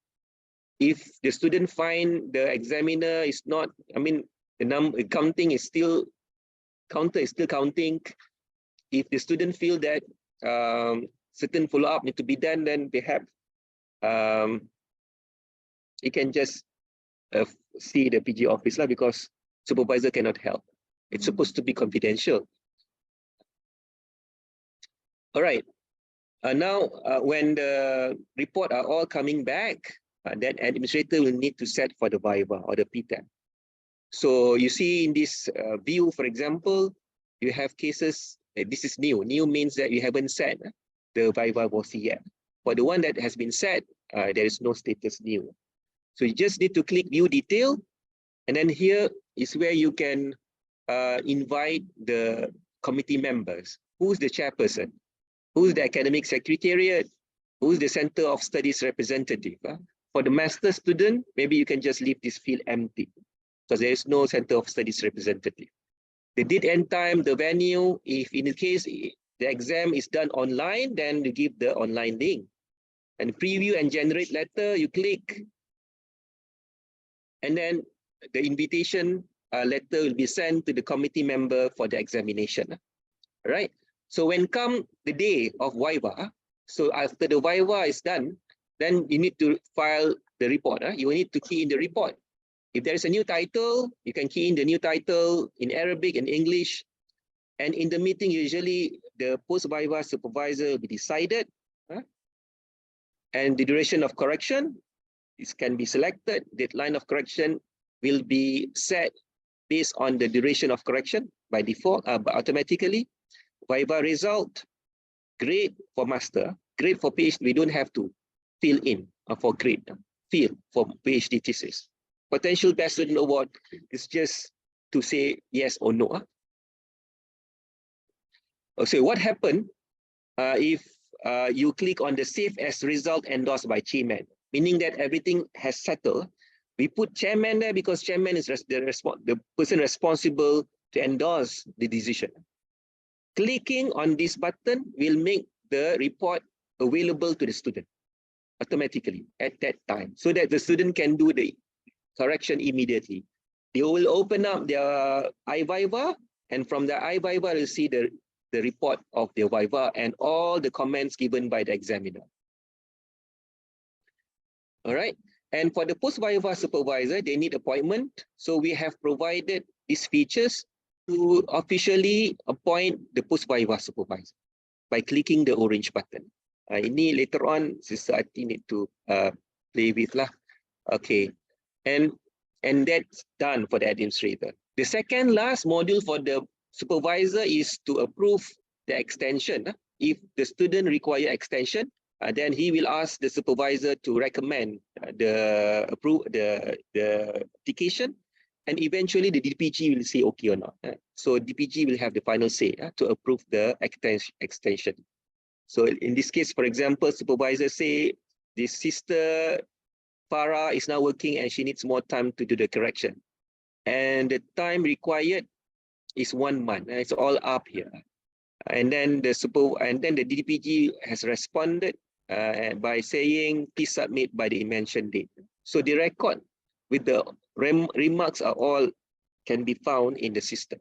If the student find the examiner is not, I mean, the counting is still, counter is still counting. If the student feel that certain follow-up need to be done, then perhaps you can just see the PG office because supervisor cannot help. It's supposed to be confidential. All right. Now, when the report are all coming back, then administrator will need to set for the VIVA or the PTAP. So you see in this view, for example, you have cases, this is new. New means that you haven't set the VIVA VOC yet. For the one that has been set, there is no status new. So you just need to click view detail. And then here is where you can invite the committee members. Who's the chairperson? who's the academic secretariat, who's the Centre of Studies representative. For the master student, maybe you can just leave this field empty because there is no Centre of Studies representative. The date and time, the venue, if in the case the exam is done online, then you give the online link. And preview and generate letter, you click. And then the invitation letter will be sent to the committee member for the examination. Right? So when come the day of iVIVA, so after the iVIVA is done, then you need to file the report. You need to key in the report. If there is a new title, you can key in the new title in Arabic and English. And in the meeting, usually the post-iVIVA supervisor will be decided. And the duration of correction, this can be selected. Deadline of correction will be set based on the duration of correction by default, automatically. iVIVA result, grade for master, grade for PhD, we don't have to fill in for grade, fill for PhD thesis. Potential best student award is just to say yes or no. So what happened if you click on the save as result endorsed by chairman, meaning that everything has settled. We put chairman there because chairman is the person responsible to endorse the decision. Clicking on this button will make the report available to the student automatically at that time, so that the student can do the correction immediately. They will open up their iVIVA, and from the iVIVA, you'll see the report of the iVIVA and all the comments given by the examiner. All right. And for the post-iVIVA supervisor, they need appointment. So we have provided these features to officially appoint the post-iVIVA supervisor by clicking the orange button. Ini later on, Sister Ati need to play with lah. Okay. And that's done for the administrator. The second last module for the supervisor is to approve the extension. If the student require extension, then he will ask the supervisor to recommend the application, and eventually the DPG will say okay or not. So DPG will have the final say to approve the extension. So in this case, for example, supervisor say this sister Farah is now working and she needs more time to do the correction, and the time required is 1 month. It's all up here. And then the DPG has responded by saying please submit by the mentioned date. So the record with the remarks are all can be found in the system.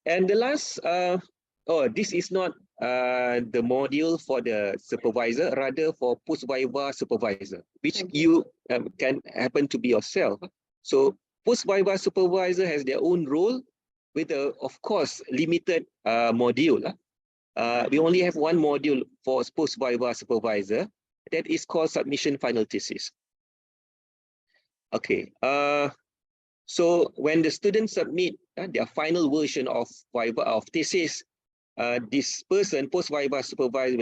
And the last, this is not the module for the supervisor, rather for post-iVIVA supervisor, which you can happen to be yourself. So post-iVIVA supervisor has their own role with a, of course, limited module. We only have one module for post-iVIVA supervisor, that is called submission final thesis. Okay, so when the students submit their final version of iVIVA of thesis, this person, post-iVIVA supervisor,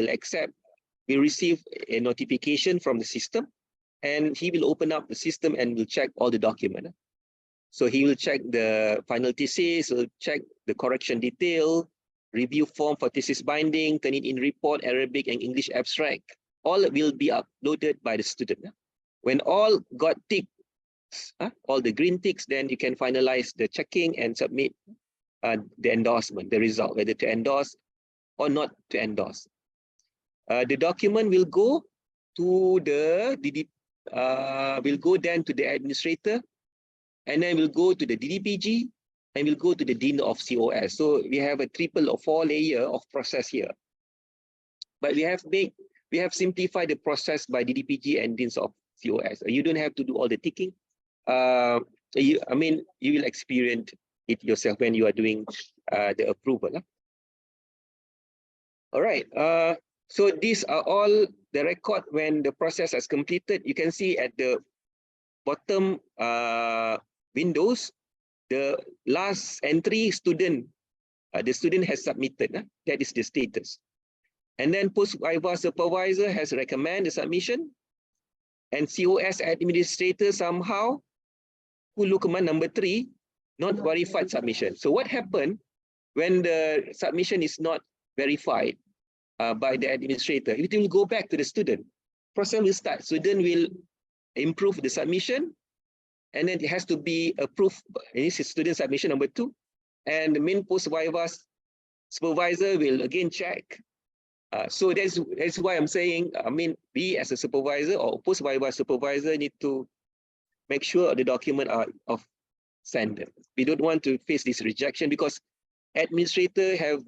will receive a notification from the system, and he will open up the system and will check all the documents. So he will check the final thesis, will check the correction detail, review form for thesis binding, turn it in report, Arabic and English abstract. All will be uploaded by the student. When all got ticks, all the green ticks, then you can finalize the checking and submit the endorsement, the result, whether to endorse or not to endorse. The document will go to the will go then to the administrator, and then we'll go to the DDPG, and we'll go to the Dean of COS. So we have a 3 or 4 layer of process here. But we have simplified the process by DDPG and Deans of COS. You don't have to do all the ticking. You will experience it yourself when you are doing the approval. All right. So these are all the record when the process has completed. You can see at the bottom windows, the last entry student, the student has submitted. That is the status. And then post-iVIVA supervisor has recommended the submission, and COS administrator somehow, command number 3, not verified submission. So what happened when the submission is not verified? by the administrator, it will go back to the student. Process will start. Student will improve the submission, and then it has to be approved. This is student submission number 2, and the main post-viva supervisor will again check. So that's why I'm saying, I mean, we as a supervisor or post-viva supervisor need to make sure the document are of standard. We don't want to face this rejection because administrator have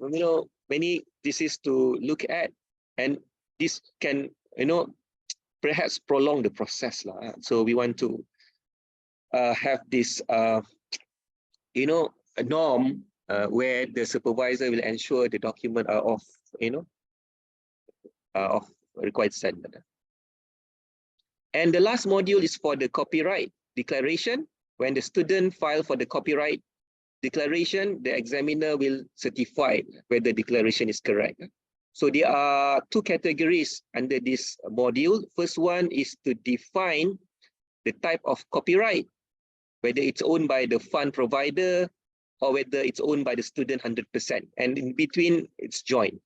many theses to look at, and this can perhaps prolong the process lah. So we want to have this a norm where the supervisor will ensure the document are of of required standard. And the last module is for the copyright declaration. When the student file for the copyright declaration, the examiner will certify whether declaration is correct. So there are 2 categories under this module. First one is to define the type of copyright, whether it's owned by the fund provider or whether it's owned by the student 100%. And in between, it's joint.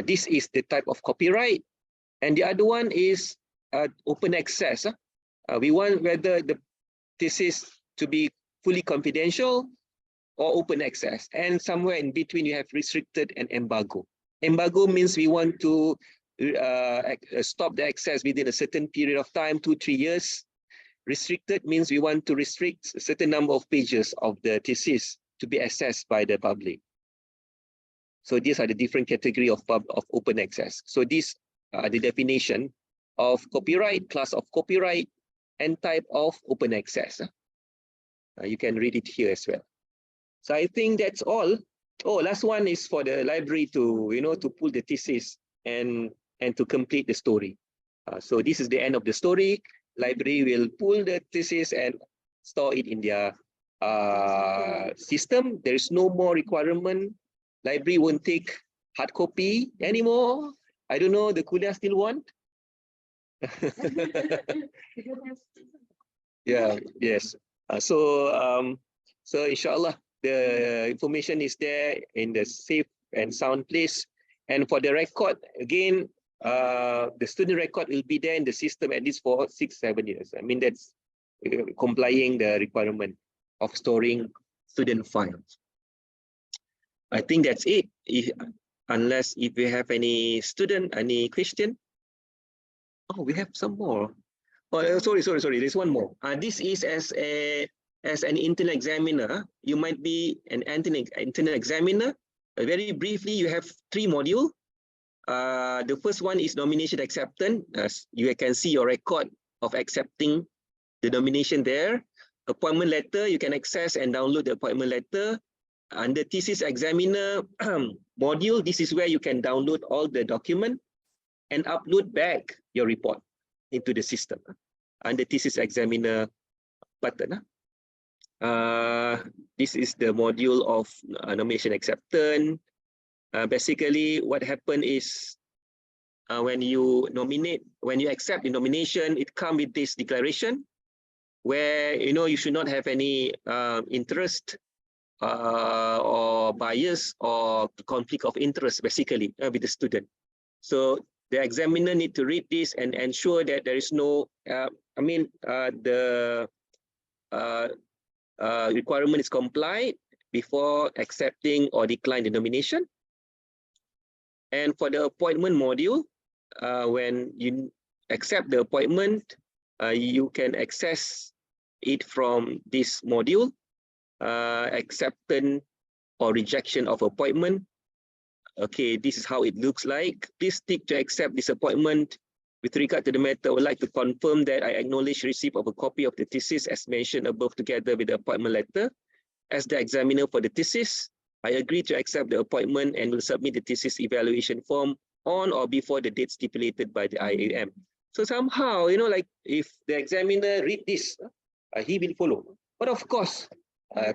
This is the type of copyright. And the other one is open access. We want whether the thesis to be fully confidential or open access. And somewhere in between, you have restricted and embargo. Embargo means we want to stop the access within a certain period of time, 2-3 years. Restricted means we want to restrict a certain number of pages of the thesis to be accessed by the public. So these are the different category of open access. So these are the definition of copyright, class of copyright, and type of open access. You can read it here as well. So I think that's all. Oh, last one is for the library to to pull the thesis and to complete the story. So this is the end of the story. Library will pull the thesis and store it in their system. There is no more requirement. Library won't take hard copy anymore. I don't know, the kuliah still want? Yeah, yes. So inshallah, the information is there in the safe and sound place. And for the record, again, the student record will be there in the system at least for 6-7 years. I mean, that's complying the requirement of storing student files. I think that's it. Unless if you have any student, any question. Oh, we have some more. Oh, sorry. There's one more. This is as an internal examiner. You might be an internal examiner. Very briefly, you have 3 modules. The first one is nomination acceptance. As you can see your record of accepting the nomination there. Appointment letter, you can access and download the appointment letter. Under thesis examiner module, this is where you can download all the document and upload back your report into the system. Under thesis examiner button. This is the module of nomination acceptance. Basically, what happened is when you accept the nomination, it comes with this declaration where you should not have any interest or bias or conflict of interest, basically, with the student. So the examiner need to read this and ensure that there is no, the requirement is complied before accepting or decline the nomination. And for the appointment module, when you accept the appointment, you can access it from this module. Acceptance or rejection of appointment. Okay, this is how it looks like. Please tick to accept this appointment. With regard to the matter, I would like to confirm that I acknowledge receipt of a copy of the thesis as mentioned above together with the appointment letter. As the examiner for the thesis, I agree to accept the appointment and will submit the thesis evaluation form on or before the date stipulated by the IIUM. So somehow, like if the examiner read this, he will follow. But of course,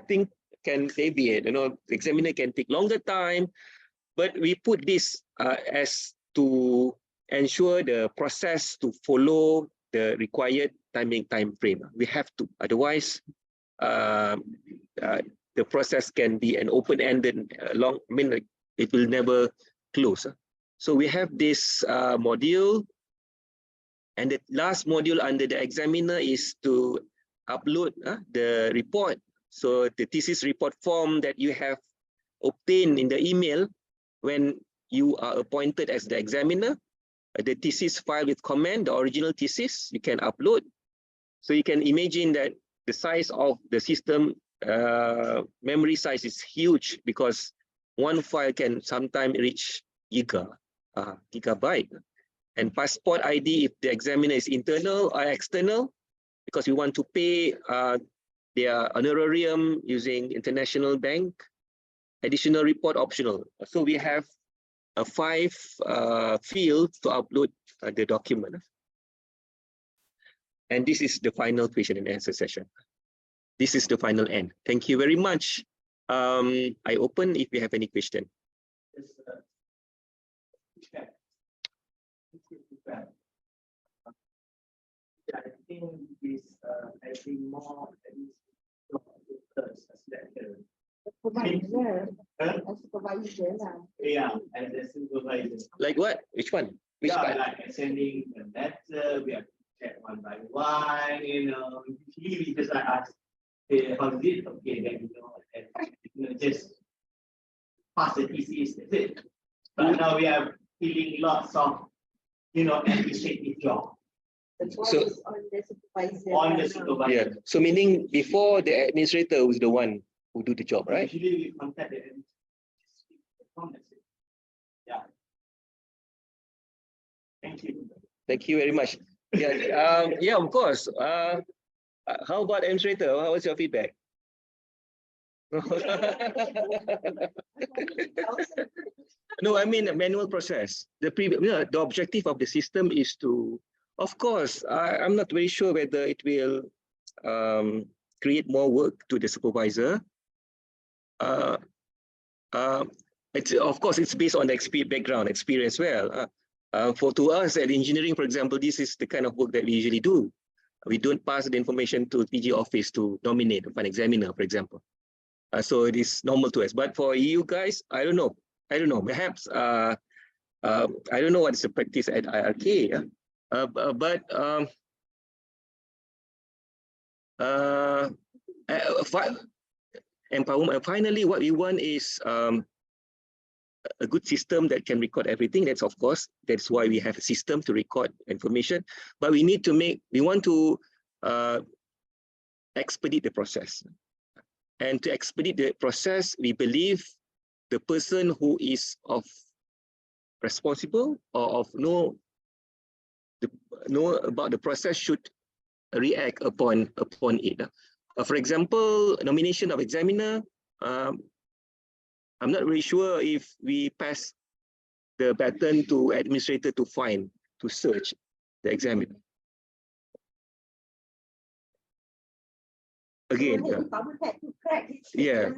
things can deviate. The examiner can take longer time, but we put this as to ensure the process to follow the required time frame. We have to, otherwise, the process can be an open-ended, it will never close. So we have this module, and the last module under the examiner is to upload the report. So the thesis report form that you have obtained in the email when you are appointed as the examiner, the thesis file with comment, the original thesis, you can upload. So you can imagine that the size of the system, memory size is huge, because one file can sometimes reach gigabyte. And passport ID, if the examiner is internal or external, because we want to pay their honorarium using international bank, additional report optional. So we have 5 fields to upload the document. And this is the final question and answer session. This is the final end. Thank you very much. I open if you have any question. I think this I think more Supervisor, supervisor lah. yeah, as a supervisor. Like what? Which one? Which Yeah, part? like sending a letter, we have to check one by one, usually we just like ask, hey, how is it? Okay, then and just pass the thesis, that's it. But now we are feeling lots of, administrative job That's why So- it's on the supervisor. on the lah. supervisor. Yeah. So meaning before the administrator was the one who do the job, right? Usually we contact the administrator. Yeah. Thank you. Thank you very much. Yeah, yeah, of course. How about administrator? What was your feedback? No, I mean a manual process. The objective of the system is to, of course, I'm not very sure whether it will create more work to the supervisor. It's, of course, it's based on the background experience. Well, to us at engineering, for example, this is the kind of work that we usually do. We don't pass the information to PG office to nominate an examiner, for example. So it is normal to us. But for you guys, I don't know. Perhaps I don't know what is the practice at IRK. And finally, what we want is a good system that can record everything. That's why we have a system to record information. But we want to expedite the process. And to expedite the process, we believe the person who is responsible or know about the process should react upon it. For example, nomination of examiner. I'm not really sure if we pass the baton to administrator to search the examiner. Again, yeah.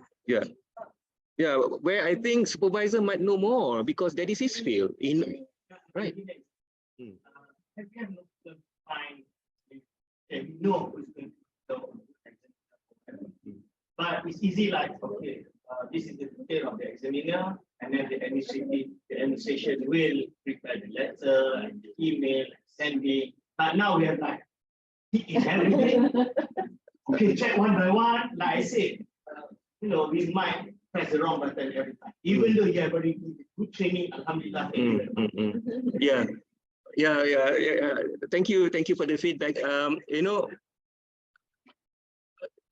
Where I think supervisor might know more because that is his field. Right. Have you ever looked to find if you know who's going to go? But it's easy, like, okay, this is the detail of the examiner, and then the administration will prepare the letter and the email, send it. But now we have like, everything. Okay, check one by one. Like I said, we might press the wrong button every time, even though you have already good training. Alhamdulillah. Yeah. Thank you for the feedback.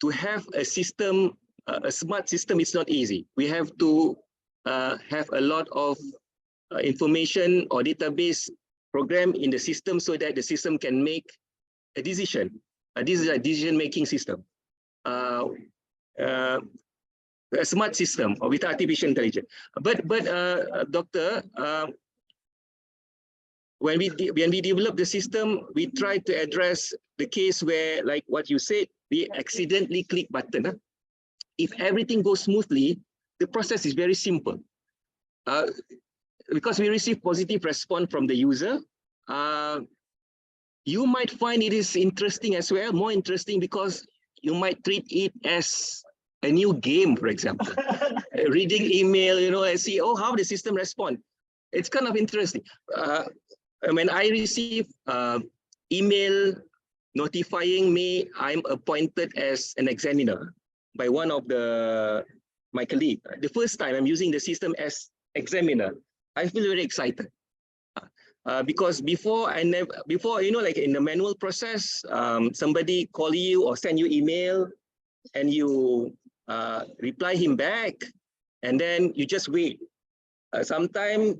To have a system, a smart system, is not easy. We have to have a lot of information or database program in the system so that the system can make a decision. This is a decision-making system. A smart system with artificial intelligence. But Doctor, when we develop the system, we try to address the case where, like what you said, we accidentally click button. If everything goes smoothly, the process is very simple. Because we receive positive response from the user, you might find it is interesting as well, more interesting because you might treat it as a new game, for example. Reading email, and see, how the system respond. it's kind of interesting. When I receive email notifying me I'm appointed as an examiner by one of my colleague. The first time I'm using the system as examiner, I feel very excited. Because before like in the manual process, somebody call you or send you email and you reply him back and then you just wait. Sometimes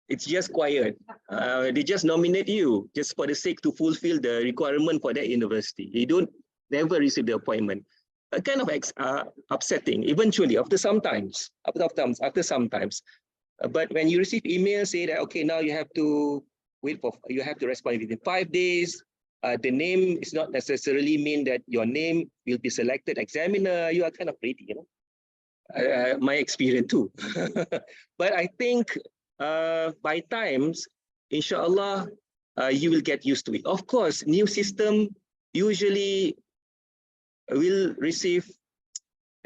it's just quiet. They just nominate you just for the sake to fulfill the requirement for that university. You never receive the appointment. Kind of upsetting eventually after some times. But when you receive email say that, okay, now you have to respond within 5 days. The name is not necessarily mean that your name will be selected examiner. You are kind of ready, you know. My experience too. But I think by times, inshallah, you will get used to it. Of course, new system usually will receive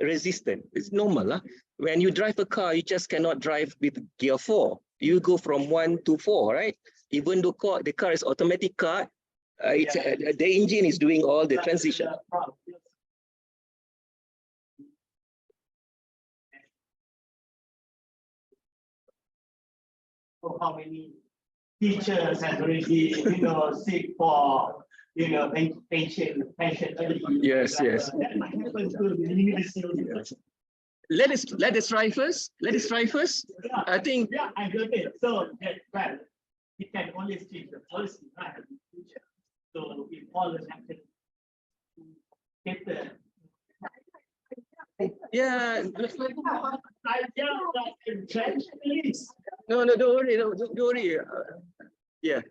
resistance. It's normal. Huh? When you drive a car, you just cannot drive with gear 4. You go from 1 to 4, right? Even though the car is automatic car, the engine is doing all the transition. So how many teachers have already, seek for, pension early? Yes. That might happen to the university. Let us try first. Yeah. I think. Yeah, I got it. So well, it can always change the policy, right? In the future. So we always have to get the. Yeah. I No, don't worry. Yeah.